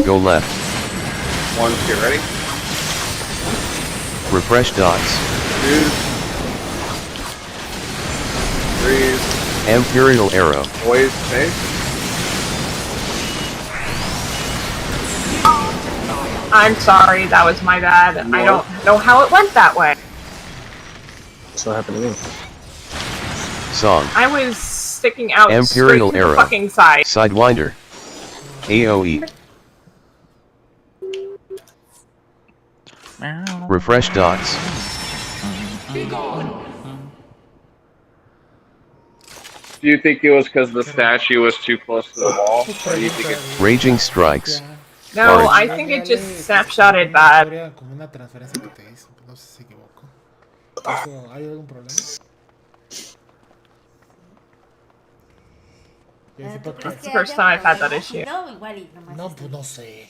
Go Left, One, get ready. Refresh Dots, 2, 3, Imperial Arrow, boys, face. I'm sorry, that was my bad. I don't know how it went that way. That's what happened to me. Song, I was sticking out Imperial straight to the Arrow. fucking side. Sidewinder, AoE, Refresh Dots, Do you think it was because the statue was too close to the wall? Or do you think it... Raging Strikes, No, Orange. I think it just snapshotted bad. Como una transferencia que te hizo, no sé si se equivocó. ¿Eso, ¿Hay algún problema? Y así para That's que- the first time I've had that issue. No, igual y nomás. No, pues no sé.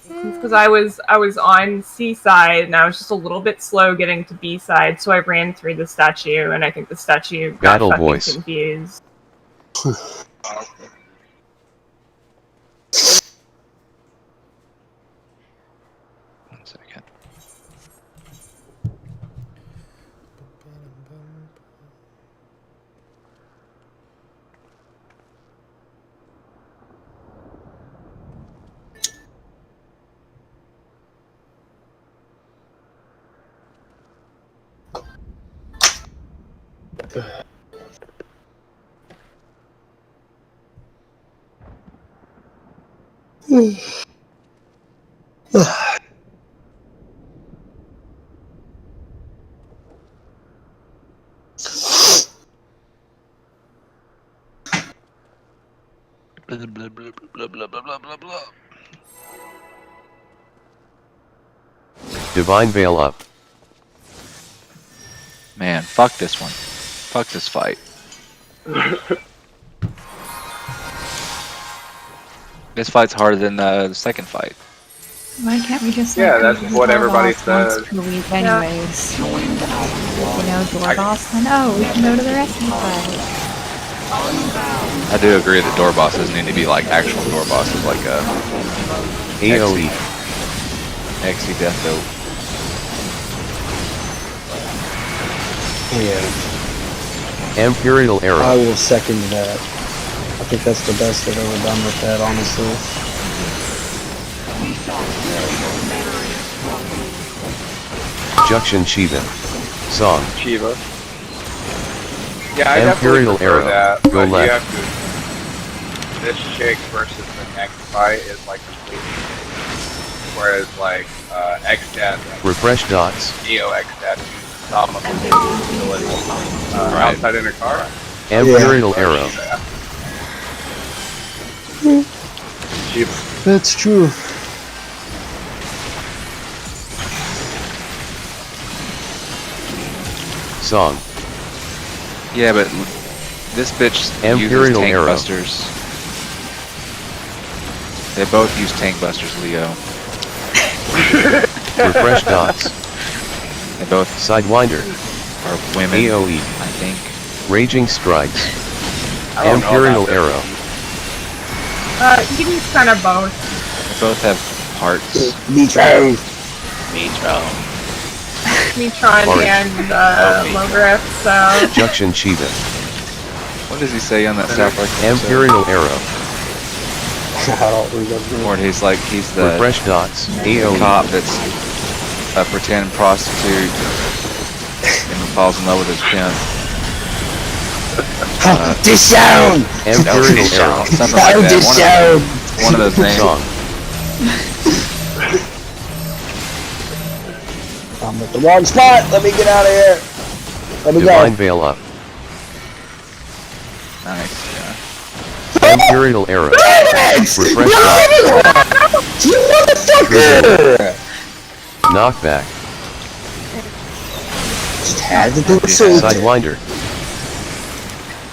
Because I was on C side and I was just a little bit slow getting to B side, so I ran through the statue and I think the statue got Battle fucking voice. confused. One second. Blah, blah, blah, blah, blah, blah, blah, blah, blah. Divine Veil up. Man, fuck this one. Fuck this fight. This fight's harder than the second fight. Why can't we just Yeah, like, that's go to what the everybody boss once says. per week anyways? You know, door boss, then oh, we can go to the rest of the fight. I do agree that door bosses need to be like actual door bosses, like AoE. XE Death Note. Yeah, Imperial I Arrow. will second that. I think that's the best they've ever done with that, honestly. Junction Shiva. Song. Shiva. Yeah, I Imperial definitely prefer Arrow. that. Go but you left. have to. This chick versus the next fight is like completely. Whereas like XIV, Refresh dots. Neo XIV uses some of the ability outside in her car. Imperial Arrow. Shiva. That's true. Song. Yeah, but this bitch uses Imperial tank Arrow. busters. They both use tank busters, Leo. Refresh dots. They both Sidewinder. are women, AoE. I think. Raging Strikes. I don't know Imperial about Arrow. You can use kind of both. They both have hearts. Nitro. Metron Orange. and Logriff, so. Junction Shiva. What does he say on that South Park episode? Imperial Arrow. I don't remember. Where he's like, he's the Refresh dots. AoE. cop that's a pretend prostitute and falls in love with his pimp. Disown! Imperial Arrow. Something like that. Disown! One of those names. Song. I'm at the wrong spot. Let me get out of here. Let me Divine go. Veil up. Nice. Yeah. Imperial Arrow. Refresh Refresh dots. You motherfucker! Knockback. Just had to do it soon. Sidewinder.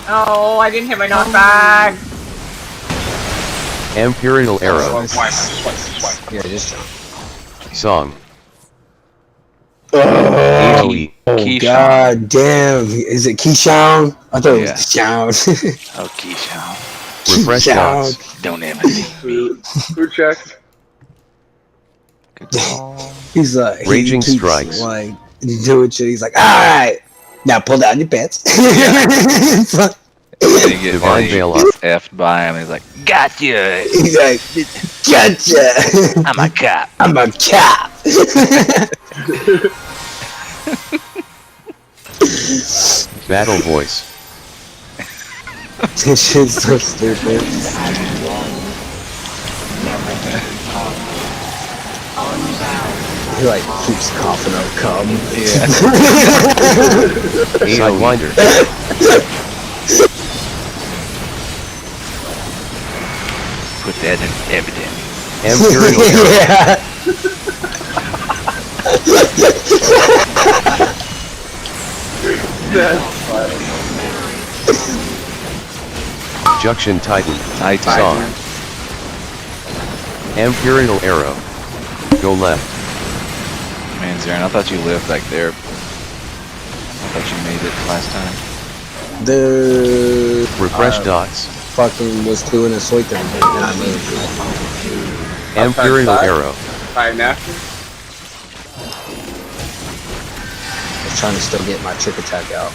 Oh, I didn't hit my knockback. Imperial Arrow. Swipe. Yeah, just jump. Song. Oh, AoE. Keyshawn. god damn. Is it Keyshawn? I thought it was Yeah. Keyshawn. Oh, Keyshawn. Refresh dots. Don't ever leave me. Who checked? Good call. He's like, he Raging keeps, strikes. like, doing shit. He's like, alright, now pull down your pants. It's like- Divine He Veil gets up. effed by him. He's like, gotcha. He's like, gotcha. I'm a cop. I'm a cop. Battle voice. This shit's so stupid. He like keeps coughing up cum. Yeah. Sidewinder. Put that in evidence. Imperial Arrow. Yeah. Junction Titan. Titan. Song. Imperial Arrow. Go left. Man, Zarin, I thought you lived back there. I thought you made it last time. The Refresh dots. fucking was doing a soy thing and I moved. Imperial Outside? Arrow. Titan after? I was trying to still get my trick attack out.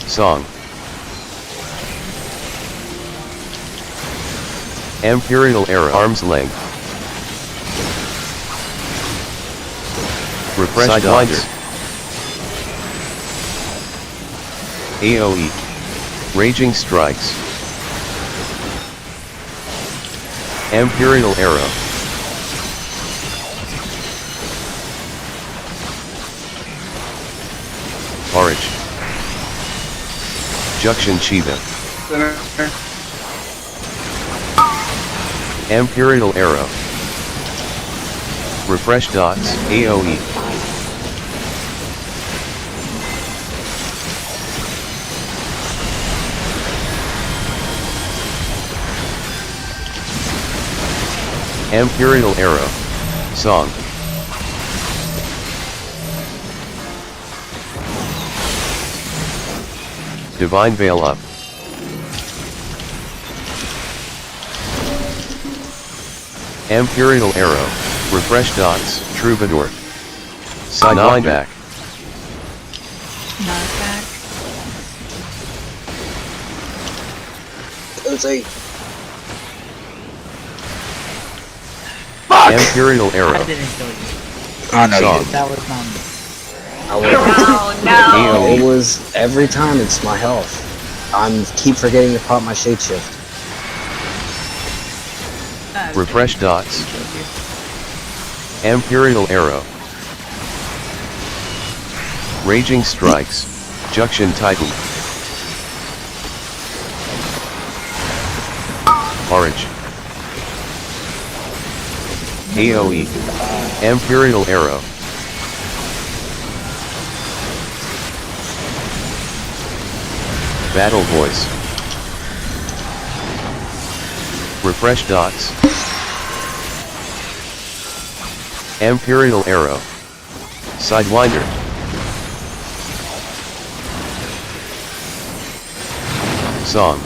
Song. Imperial Arrow. Arm's length. Refresh dots. AoE. Raging strikes. Imperial arrow. Forage. Junction Chiba. Center. Imperial arrow. Refresh dots. AoE. Imperial arrow. Song. Divine Veil up. Imperial arrow. Refresh dots. Troubadour. Sideline back. Knockback. Imperial I arrow. didn't kill you. Oh no, Song. you didn't. That was not me. Oh no! It was every time. It's my health. Keep forgetting to pop my shapeshift. Refresh dots. Imperial arrow. Raging strikes. Junction Titan. Orange. AoE. Imperial arrow. Battle voice. Refresh dots. Imperial arrow. Sidewinder. Song.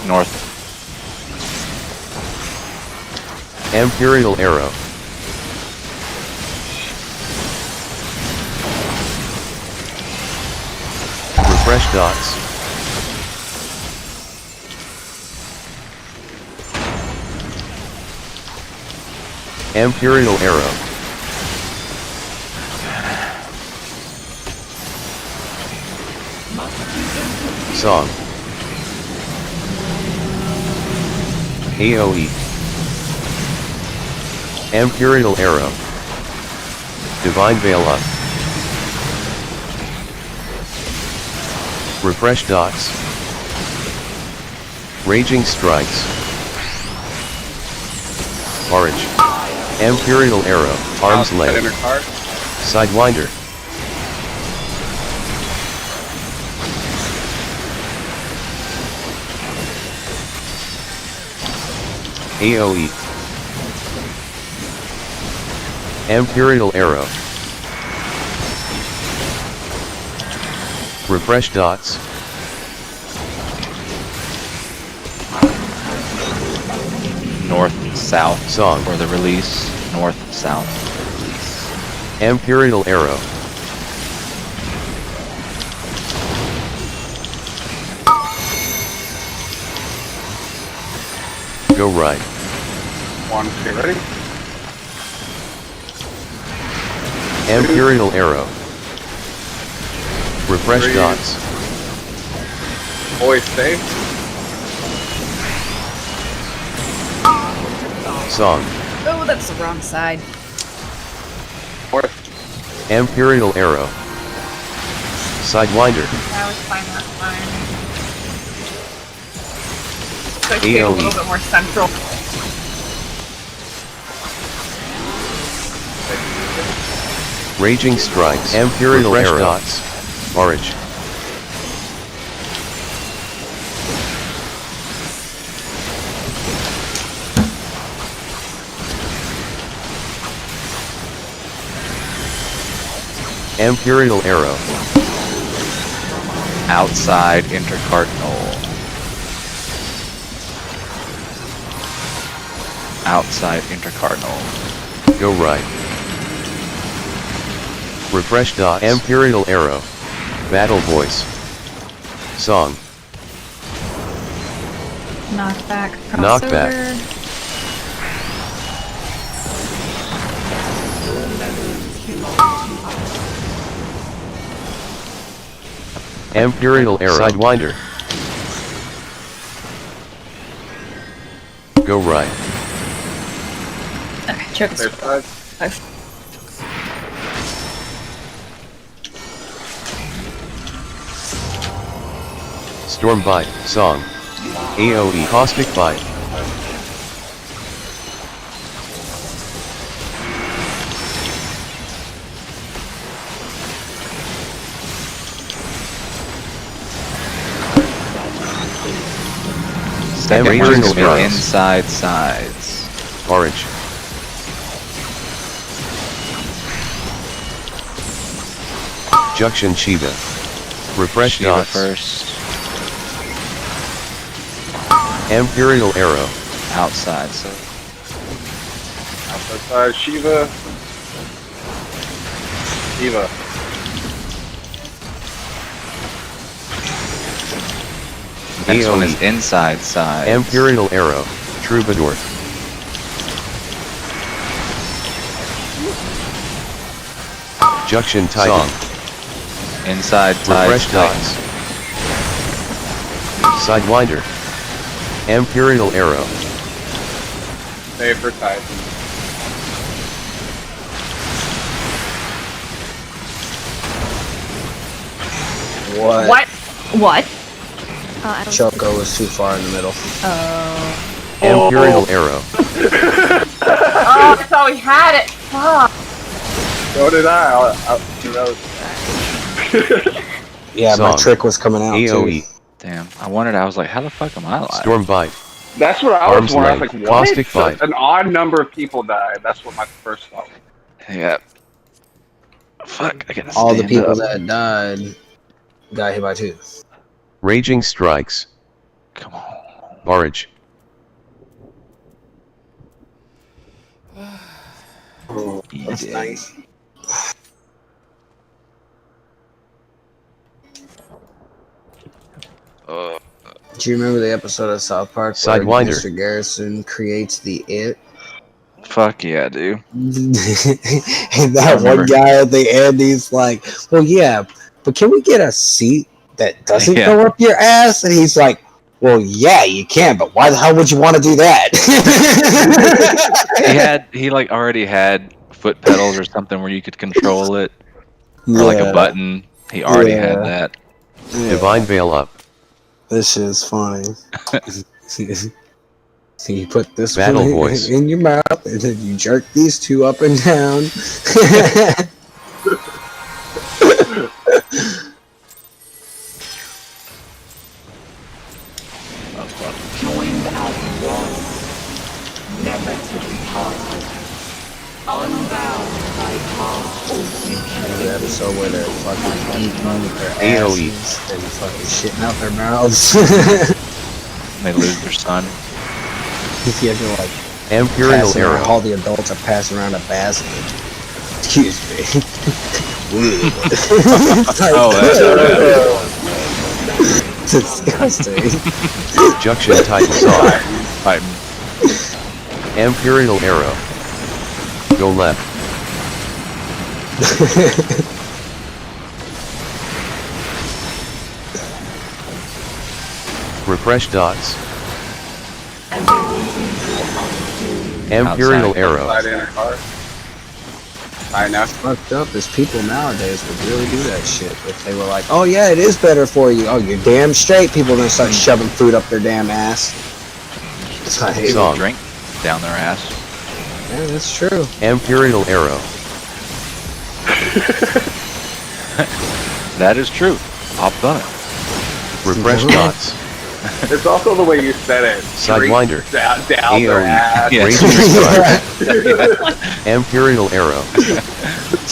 North. Imperial arrow. Refresh dots. Imperial arrow. Song. AoE. Imperial arrow. Divine Veil up. Refresh dots. Raging strikes. Orange. Imperial arrow. Arms length. Inner card. Sidewinder. AoE. Imperial arrow. Refresh dots. North, south. Song. For the release. North, south. Release. Imperial arrow. Go right. One, two, ready? Imperial arrow. Refresh Three. dots. Always safe. Song. Oh, that's the wrong side. North. Imperial arrow. Sidewinder. That was fine, that's fine. So I should get a little bit more central. Raging strikes. Imperial arrow. Dots. Orange. Imperial arrow. Outside intercardinal. Outside intercardinal. Go right. Refresh dots. Imperial arrow. Battle voice. Song. Knockback. Knockback. Crossover. Imperial Arrow. Sidewinder. Go right. Okay, choke is Clear side. Storm Bite. Song. AoE. Caustic Bite. Second Raging one's gonna be Strikes. inside sides. Orange. Junction Shiva. Refresh Shiva dots. first. Imperial Arrow. Outside. So Outside side, Shiva. Shiva. next one is AoE. inside side. Imperial Arrow. Troubadour. Junction Titan. Inside side. Refresh dots. Sidewinder. Imperial Arrow. Save for Titan. What? What? What? Oh, I don't Choco was too far in the middle. Imperial Arrow. Oh, I thought we had it. Fuck. So did I. Who knows? Yeah, my Song. trick was coming out AoE. Damn. I was like, how the fuck am I alive? Storm Bite. That's what I was Arms wondering. I was length. like, what? Caustic So Bite. an odd number of people died. That's what my first thought was. Yeah. Fuck. I gotta too. All the stand people up. that died got hit by 2. Raging Strikes. Come on. Barrage. That's Yeah. nice. Do you remember the episode of South Park where Sidewinder. Mr. Garrison creates the It? Fuck yeah, dude. And I that remember. one guy at the end, he's like, well, yeah, but can we get a seat that doesn't Yeah. go up your ass? And he's like, well, yeah, you can, but why the hell would you want to do that? He like already had foot pedals or something where you could control it, or like a Yeah. button. He already Yeah. had that. Yeah. Divine Veil Up. This shit's funny. So you put this Battle one voice. in your mouth, and then you jerk these 2 up and down. The episode where they're fucking eating with their AoE. asses and fucking shitting out their mouths. They lose their son. You have to like Imperial pass around, Arrow. all the adults are passing around a basket. Excuse me. It's like, Oh, it's disgusting. Junction Titan Saw. Fighting. Imperial Arrow. Go left. Refresh dots. Imperial Outside. Arrow. Slide in a car. I know. Fucked up is people nowadays would really do that shit if they were like, oh yeah, it is better for you. Oh, you're damn straight. People are gonna start shoving food up their damn ass. It's like, People Song. drink down their ass. yeah, that's true. Imperial Arrow. That is true. I've done it. Refresh dots. It's also the way you said it. Sidewinder. Down their AoE. ass. Yeah. Raging Strike. Imperial Arrow.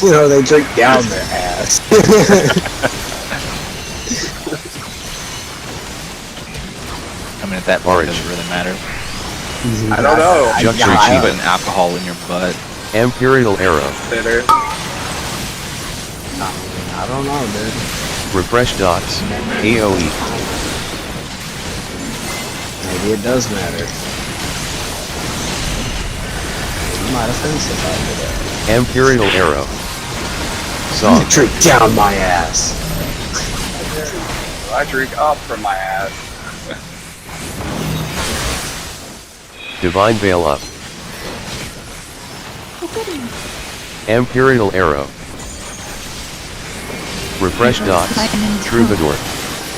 You know, they drink down their ass. I mean, at that point, it Orange. doesn't really matter. I don't know. Junction I- You're putting alcohol in your butt. Imperial Arrow. Consider. I don't know, dude. Refresh dots. AoE. Maybe it does matter. You might offend somebody with Imperial Arrow. Song. that. Drink down my ass. I drink up from my ass. Divine Veil up. Imperial Arrow. Refresh dots. Troubadour.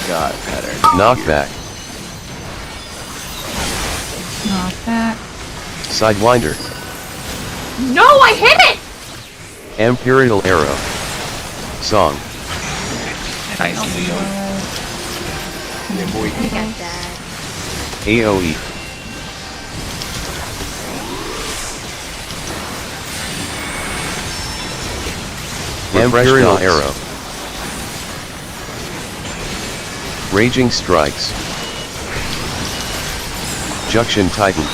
God pattern. Knockback. Knockback. Sidewinder. No, I hit it! Imperial Arrow. Song. Nice, Leon. I got that. AoE. Imperial Arrow. Raging Strikes. Junction Titan.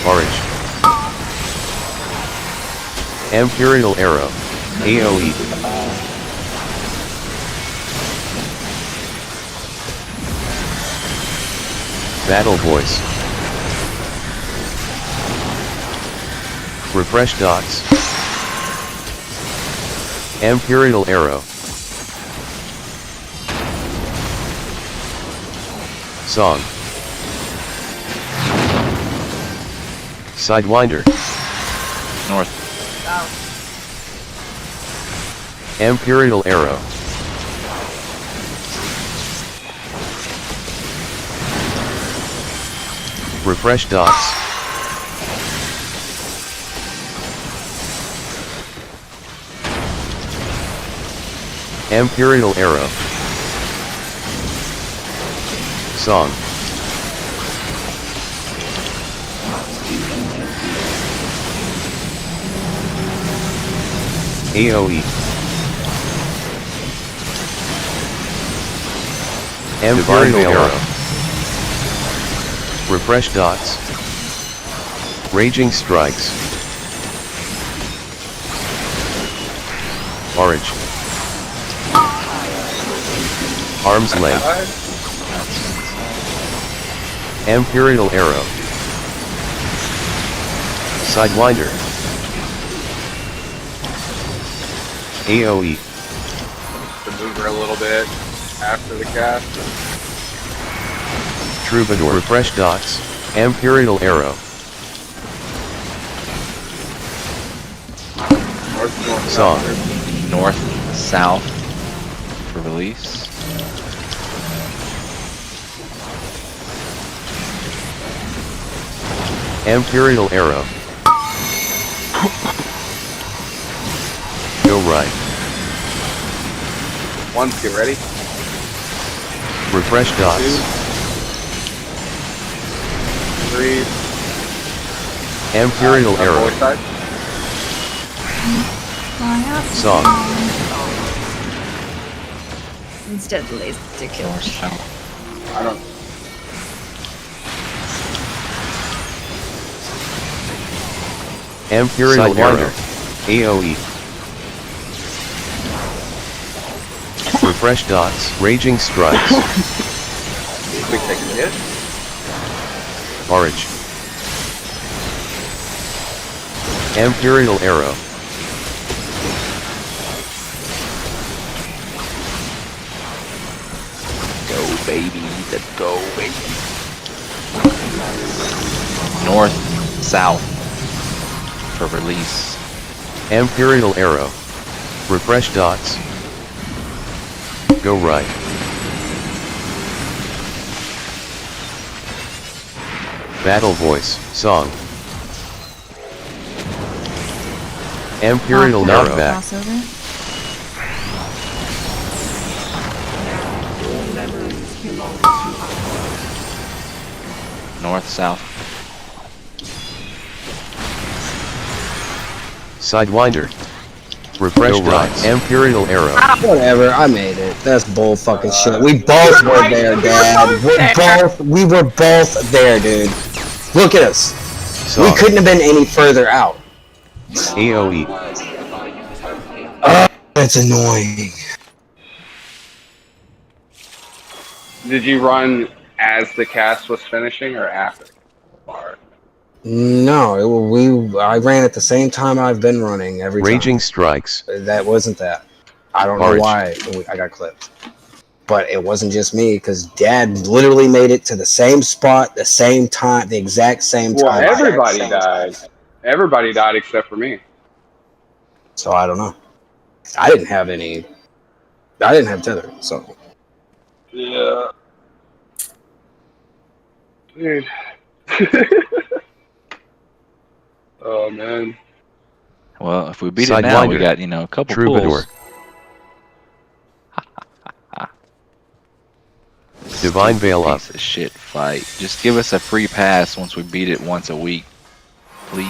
Orange. Imperial Arrow. AoE. Battle Voice. Refresh dots. Imperial Arrow. Song. Sidewinder. North. Imperial Arrow. Refresh dots. Imperial Arrow. Song. AoE. Imperial Arrow. Refresh dots. Raging Strikes. Orange. Arm's length. Imperial Arrow. Sidewinder. AoE. Maneuver a little bit after the cast. Troubadour. Refresh dots. Imperial Arrow. North, Song. North, south for release. Imperial Arrow. Go right. Ones, get ready. Refresh dots. 2, 3. Imperial On Arrow. both sides. Song. Instead, laser kill. North, south. I don't. Imperial Arrow. AoE. Refresh dots. Raging Strikes. Quick take a hit. Orange. Imperial Arrow. Go baby, let's go baby. North, south for release. Imperial Arrow. Refresh dots. Go right. Battle Voice. Song. Imperial Knockback. Crossover. North, south. Sidewinder. Refresh dots. Imperial Arrow. Whatever, I made it. That's bull fucking shit. We both were there, Dad. We were both there, dude. Look at us. Song. We couldn't have been any further out. AoE. That's annoying. Did you run as the cast was finishing or after? Or No, I ran at the same time I've been running every time. Raging Strikes. That wasn't that. I don't know Orange. why I got clipped. But it wasn't just me, because Dad literally made it to the same spot, the same time, the exact same Well, time. everybody died. Everybody died except for me. So I don't know. I didn't have tether, so. Yeah. Dude. Oh, man. Well, if we beat it now, we got, a couple Troubadour. pulls. Divine Veil up. Piece of shit fight. Just give us a free pass once we beat it once a week. Please.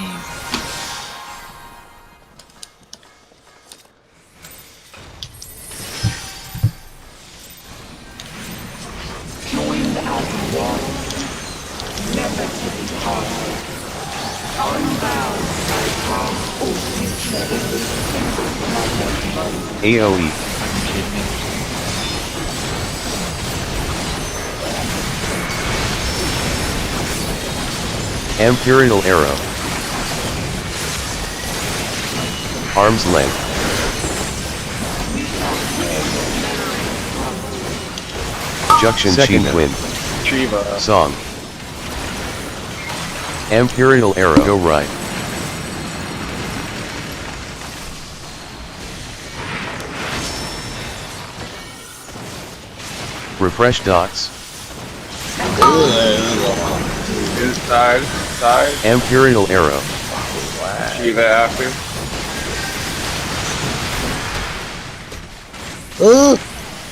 AoE. Imperial Arrow. Arm's length. Junction Chief Wind. Shiva. Song. Imperial Arrow. Go right. Refresh dots. Side. Imperial Arrow. Shiva after.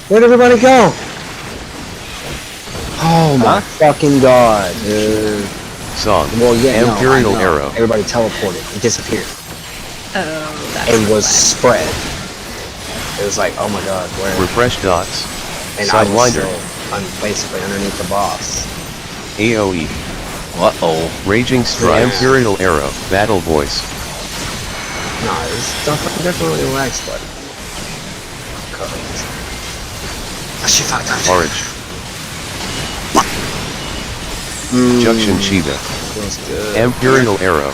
Where'd everybody go? Oh my fucking god, dude. Song. Well, yeah, Imperial no, I know. Arrow. Everybody teleported. It disappeared. Oh, that's It was spread. It was like, oh my god, where? Refresh dots. And I was Sidewinder. I'm basically underneath the boss. AoE. Uh-oh. Raging Strike. Yeah. Imperial Arrow. Battle Voice. No, it's definitely lags, but. She fucked up. Orange. Junction Shiva. Feels good. Imperial Arrow.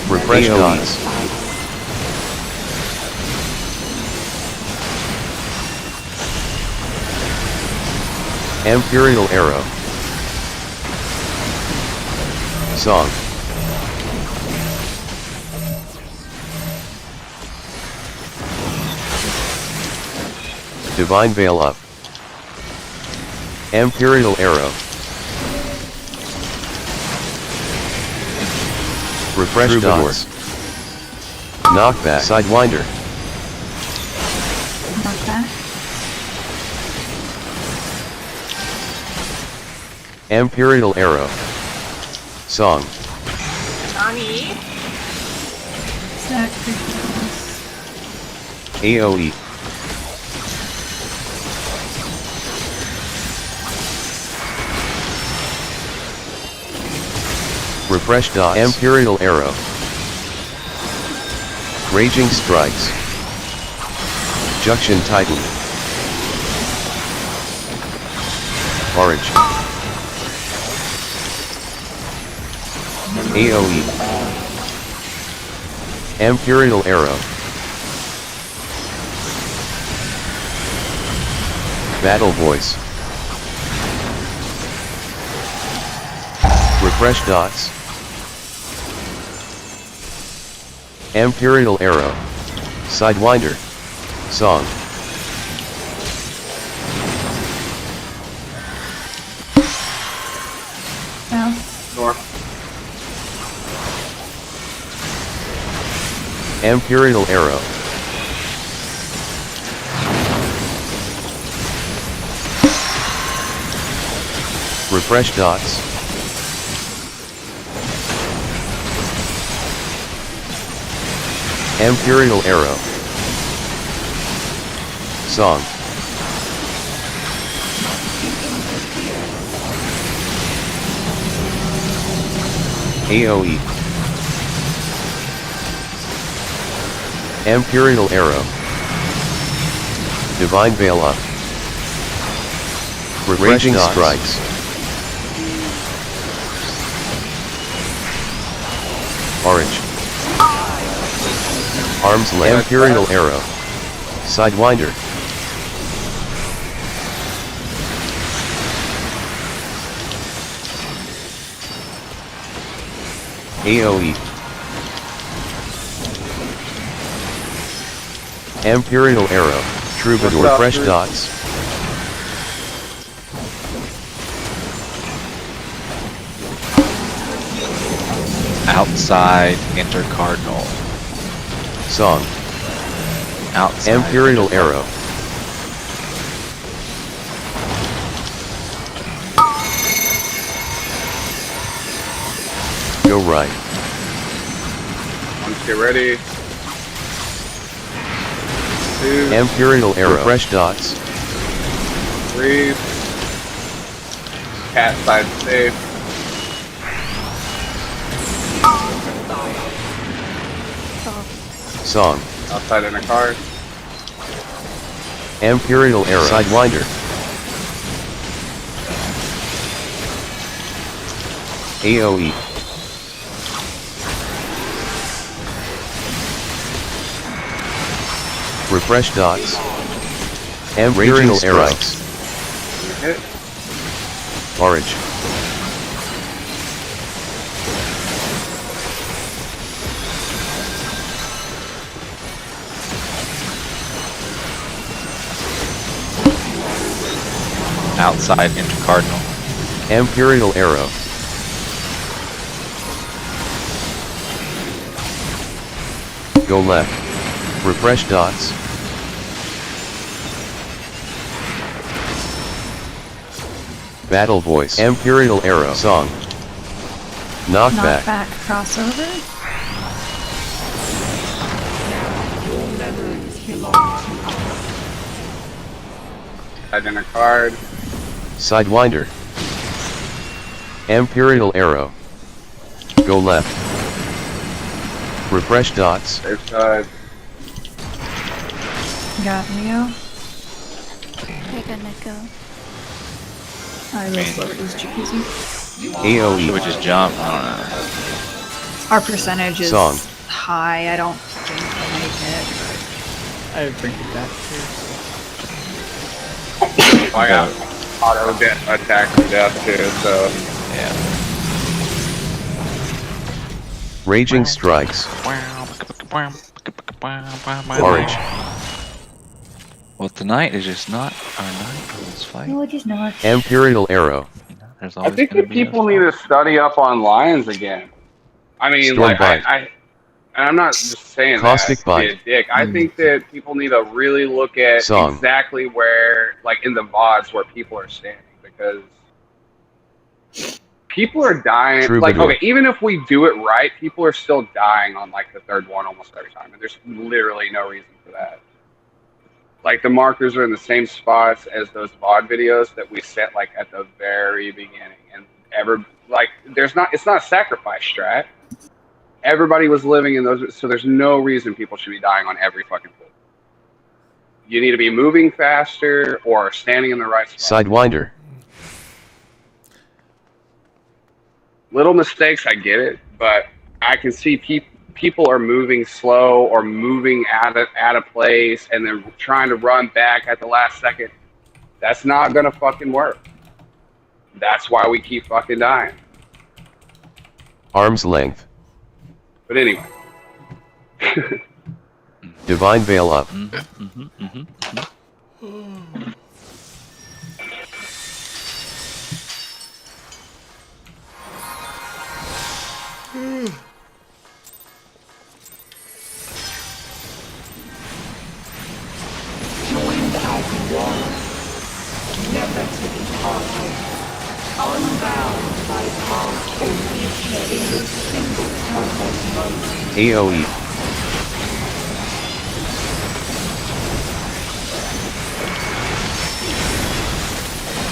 Refresh dots. Imperial Arrow. Song. Divine Veil up. Imperial Arrow. Refresh dots. Knockback. Sidewinder. Knockback. Imperial Arrow. Song. Johnny. Sacrifice. AoE. Refresh dots. Imperial Arrow. Raging Strikes. Junction Titan. Orange. AoE. Imperial Arrow. Battle Voice. Refresh dots. Imperial Arrow. Sidewinder. Song. South. North. Imperial Arrow. Refresh dots. Imperial Arrow. Song. AoE. Imperial Arrow. Divine Veil up. Raging Strikes. Orange. Arms length. Imperial arrow. Sidewinder. AoE. Imperial arrow. Troubadour. up, Fresh dude? dots. Outside, enter cardinal. Song. Outside. Imperial arrow. Go right. Once get ready. 2, Imperial arrow. Fresh dots. 3. Cat side safe. Song. Outside in a card. Imperial arrow. Sidewinder. AoE. Refresh dots. Imperial arrows. Hit. Orange. Outside, enter cardinal. Imperial arrow. Go left. Refresh dots. Battle voice. Imperial arrow. Song. Knockback. Knockback crossover. Side in a card. Sidewinder. Imperial arrow. Go left. Refresh dots. Safe side. Got Leo. I got Neko. I will slow this jacuzzi. Should we AoE. just jump? I don't know. Our percentage is Song. high. I don't think we'll make it. I bring it back too. I got auto attack for death too, so Yeah. Raging strikes. Orange. Well, tonight is just not our night for this fight. No, it is not. Imperial arrow. You know, there's I always think gonna that be people a- need to study up on lions again. I mean, Storm like bite. and I'm not just saying Caustic that to be a bite. dick. I think that people need to really look at Song. exactly where, like in the VODs, where people are standing, because people are dying. Like, Troubadour. okay, even if we do it right, people are still dying on like the third one almost every time, and there's literally no reason for that. Like the markers are in the same spots as those VOD videos that we set like at the very beginning, and it's not a sacrifice strat. Everybody was living in those, so there's no reason people should be dying on every fucking pool. You need to be moving faster or standing in the right spot. Sidewinder. Little mistakes, I get it, but I can see people are moving slow or moving out of place and then trying to run back at the last second. That's not gonna fucking work. That's why we keep fucking dying. Arm's length. But anyway. Divine Veil up. AoE.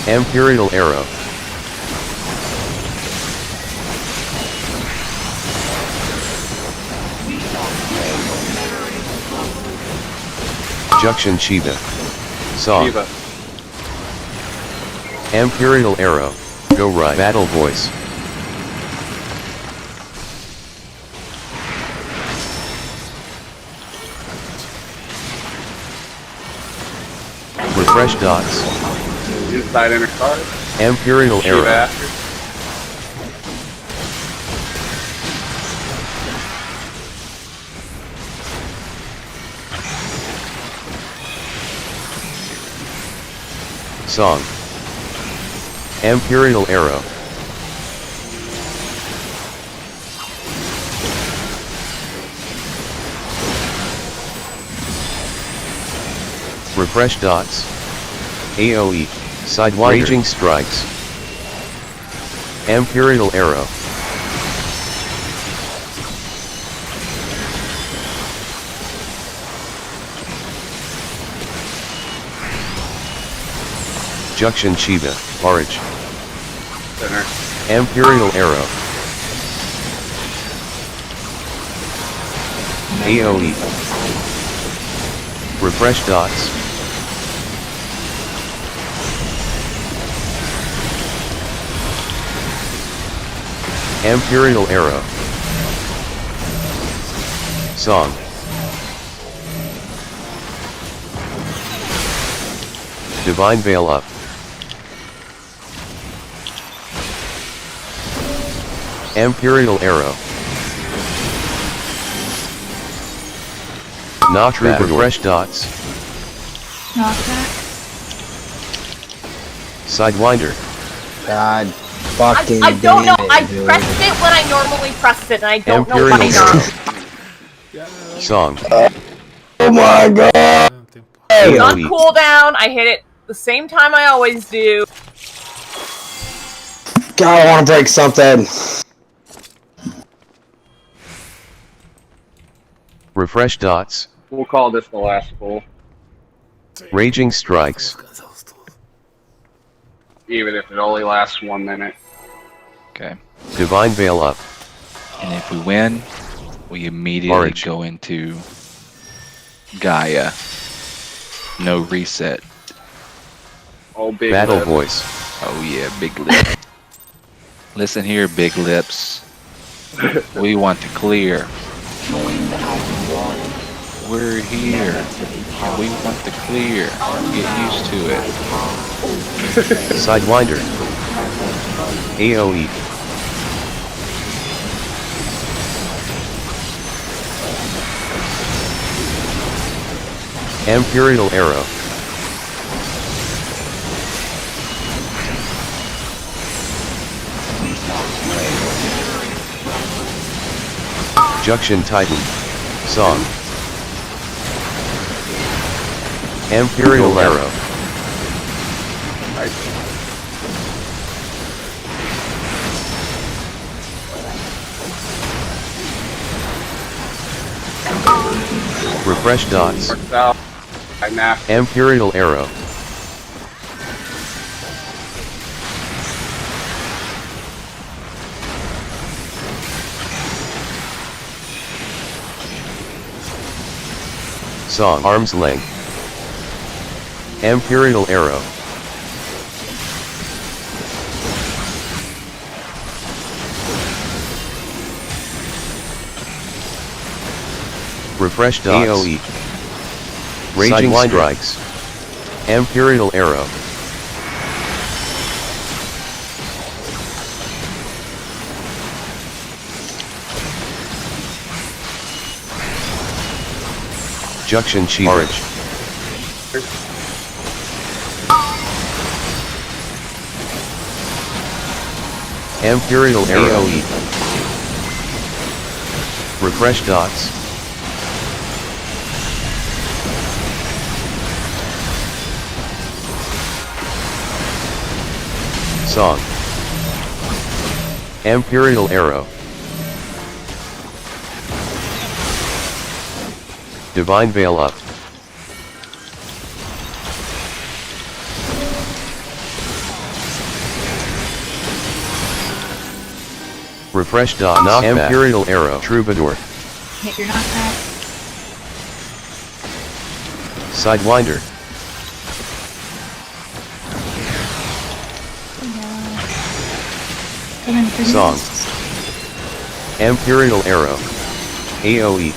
Imperial arrow. Junction Shiva. Song. Shiva. Imperial arrow. Go right. Battle voice. Refresh dots. Inside inner card. Imperial Shoot arrow. after. Song. Imperial arrow. Refresh dots. AoE. Sidewinder. Raging strikes. Imperial arrow. Junction Chiba. Orange. Center. Imperial arrow. AoE. Refresh dots. Imperial arrow. Song. Divine Veil up. Imperial arrow. Knockback. Refresh dots. Knockback. God Sidewinder. fucking I don't know. damn it, I dude. pressed it when I normally pressed it, and I don't know Imperial why arrow. not. Song. Oh my god! On AoE. cooldown, I hit it the same time I always do. God, I want to break something. Refresh dots. We'll call this the last pull, Raging strikes. even if it only lasts 1 minute. Okay. Divine Veil up. And if we win, we immediately Orange. go into Gaia. No reset. Oh, big Battle lip. voice. Oh yeah, big lip. Listen here, big lips. We want to clear. We're here. And we want to clear. Get used to it. Sidewinder. AoE. Imperial arrow. Junction Titan. Song. Imperial arrow. Refresh dots. Works out. I mapped. Imperial arrow. Song. Arm's length. Imperial arrow. Refresh dots. AoE. Raging strikes. Imperial arrow. Junction Chi. Orange. Imperial arrow. AoE. Refresh dots. Song. Imperial arrow. Divine Veil up. Refresh dot. Knockback. Imperial arrow. Troubadour. Hit your knockback. Sidewinder. Song. Imperial arrow. AoE.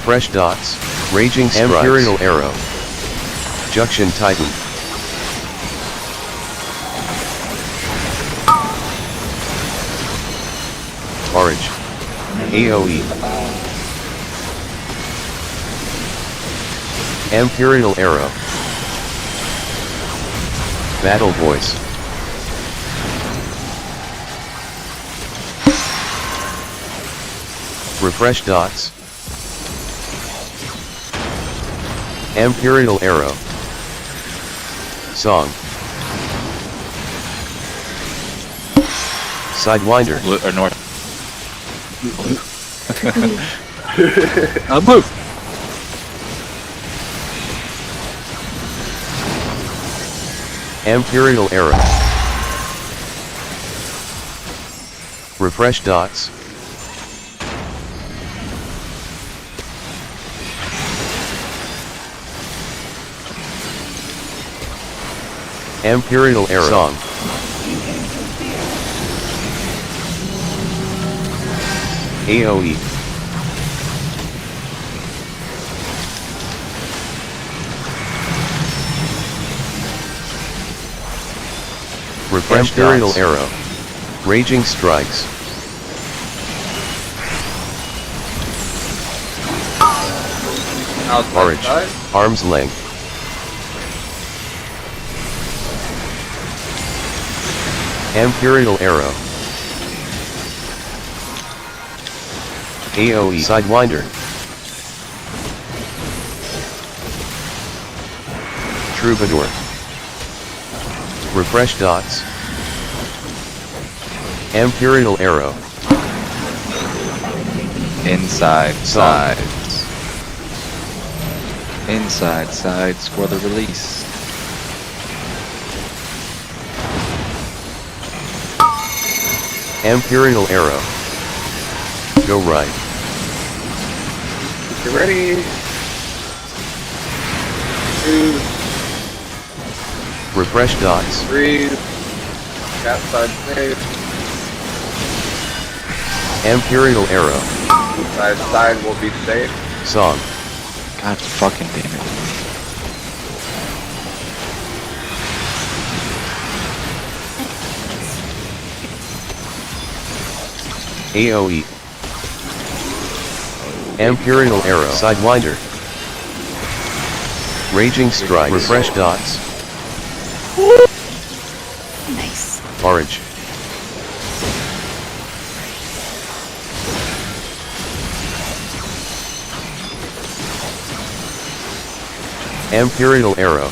Refresh dots. Raging strikes. Imperial arrow. Junction Titan. Orange. AoE. Imperial arrow. Battle voice. Refresh dots. Imperial arrow. Song. Sidewinder. Or north. Move. Imperial arrow. Refresh dots. Imperial arrow. Song. AoE. Refresh Imperial dots. Arrow. Raging strikes. Orange. Arm's length. Imperial arrow. AoE Sidewinder. Troubadour. Refresh dots. Imperial arrow. Inside sides. Inside sides for the release. Imperial arrow. Go right. Get ready. Refresh dots. Breathe. Outside safe. Imperial arrow. Side will be safe. Song. God fucking damn it. AoE. Imperial arrow. Sidewinder. Raging strike. Refresh dots. Nice. Orange. Imperial arrow.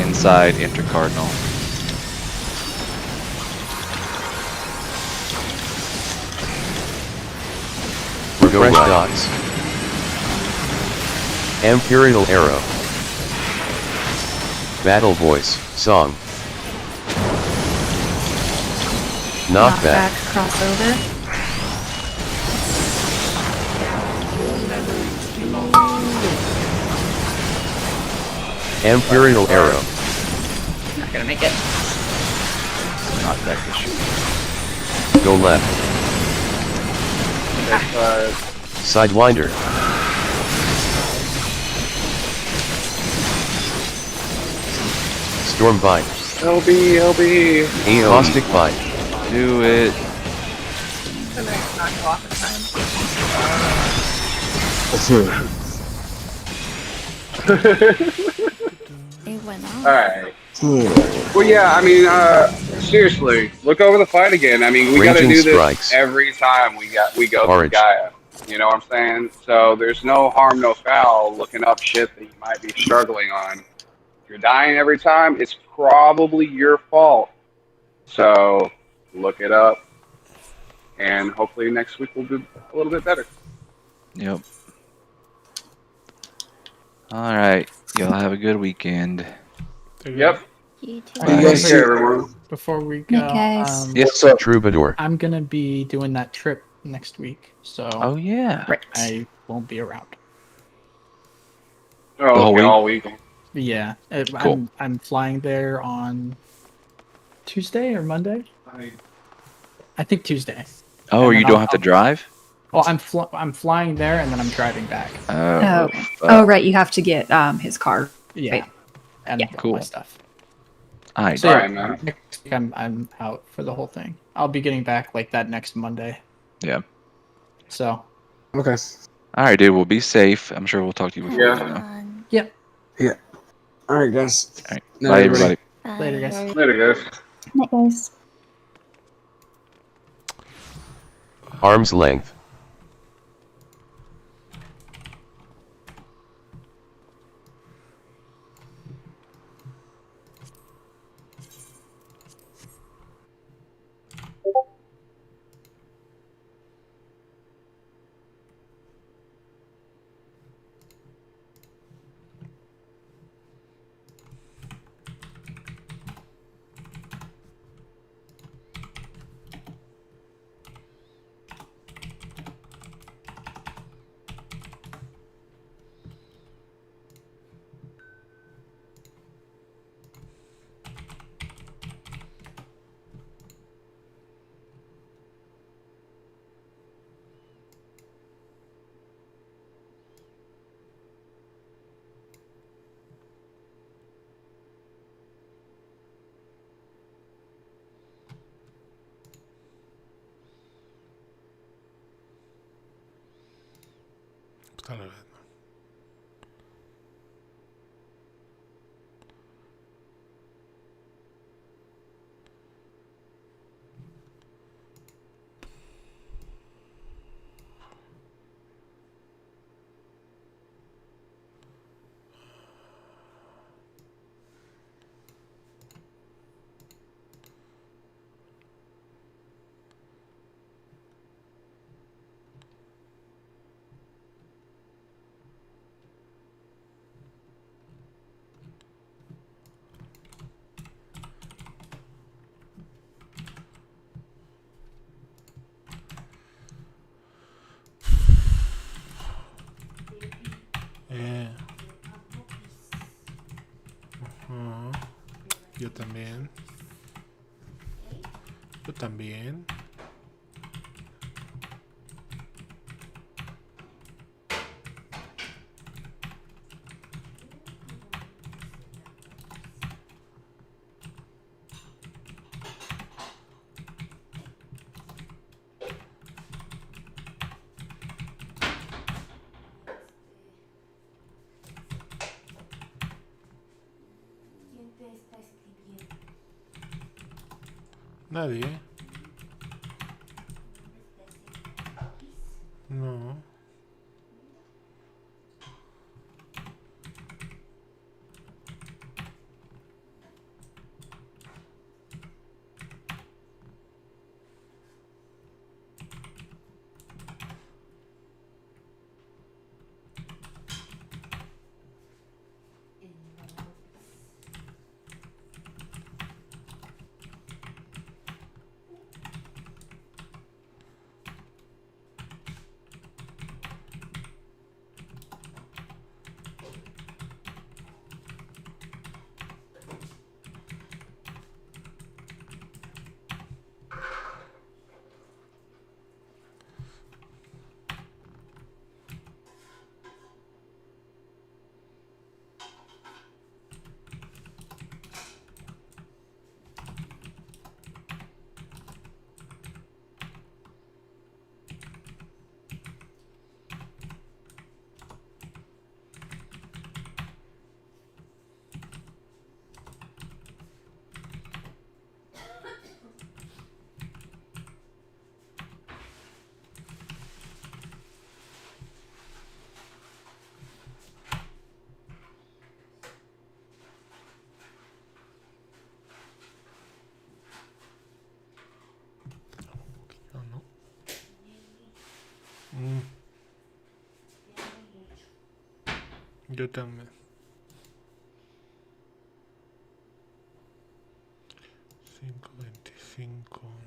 Inside intercardinal. Refresh dots. Imperial arrow. Battle voice. Song. Knockback. Crossover. Imperial arrow. Not gonna make it. Knockback issue. Go left. Sidewinder. Storm bite. LB. Caustic bite. Do it. And then it's not go off in time. It went off. Alright. Well, yeah, I mean, seriously, look over the fight again. I mean, we got to Raging do this strikes. every time we go Orange. through Gaia. You know what I'm saying? So there's no harm, no foul looking up shit that you might be struggling on. If you're dying every time, it's probably your fault. So look it up, and hopefully next week we'll do a little bit better. Yep. All right. Y'all have a good weekend. Yep. You too. Take care, everyone. Before we go, guys. Yes, What's up? Troubadour. I'm gonna be doing that trip next week, so Oh yeah. Right. I won't be around. Oh, whole okay, all week. Yeah, Cool. I'm flying there on Tuesday or Monday. I think Tuesday. Oh, And you then don't have to drive? Well, I'm flying there and then I'm driving back. Oh, oh, right. You have to get his car. Yeah, Right. and Yeah. all Cool. my stuff. I So yeah, Alright, man. next week I'm out for the whole thing. I'll be getting back like that next Monday. Yeah. So Okay. All right, dude. Well, be safe. I'm sure we'll talk to you before. Yeah. You know. Yeah. All right, guys. All right. Night, Bye, everybody. later, guys. Later, guys. Night, guys. Arm's length. Tal vez. Yo también. Yo también. Nadie. No. No. Yo también. 5:25.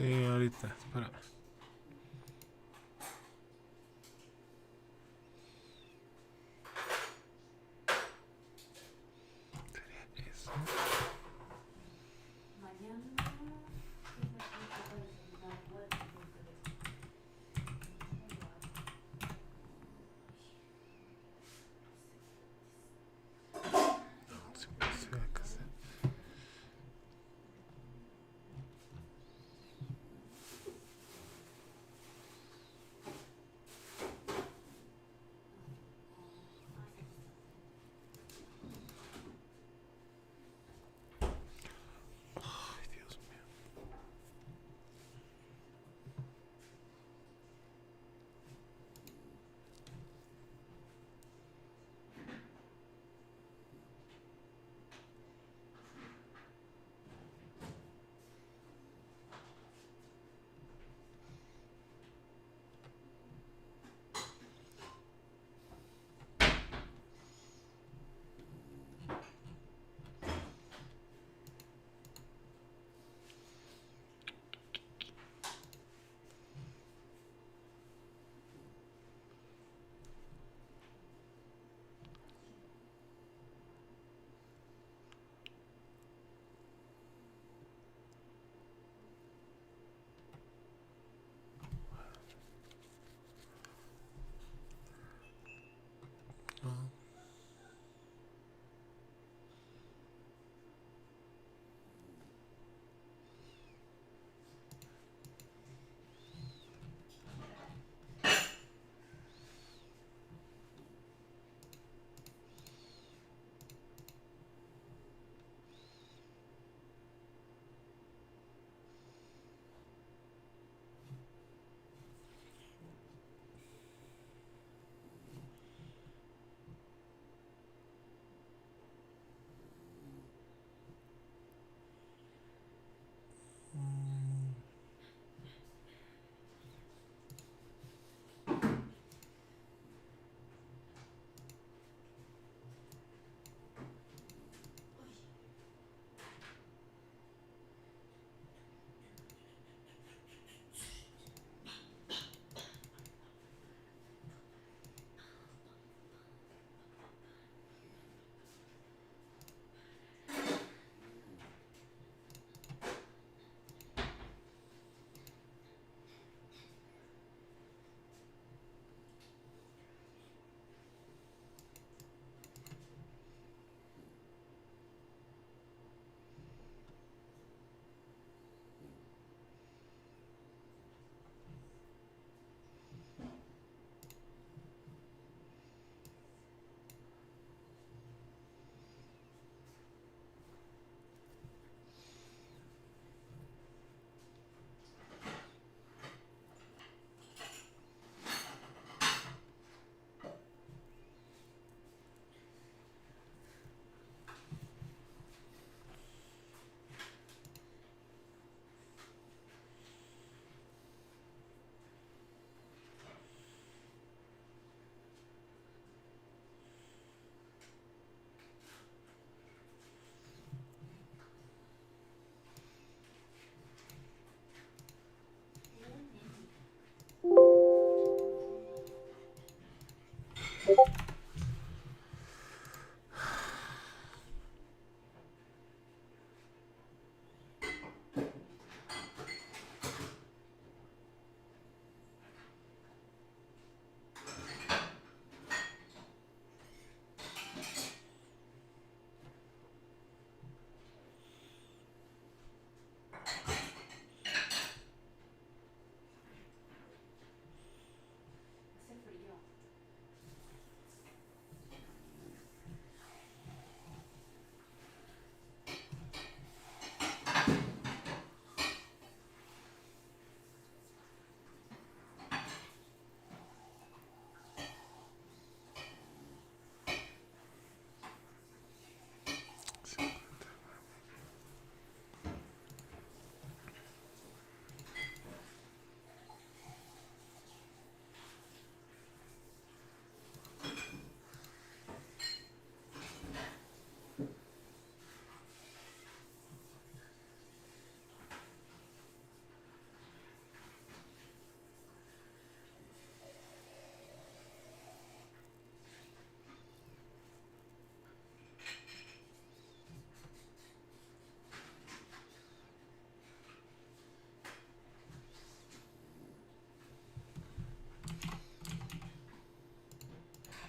Sí, ahorita. Espera.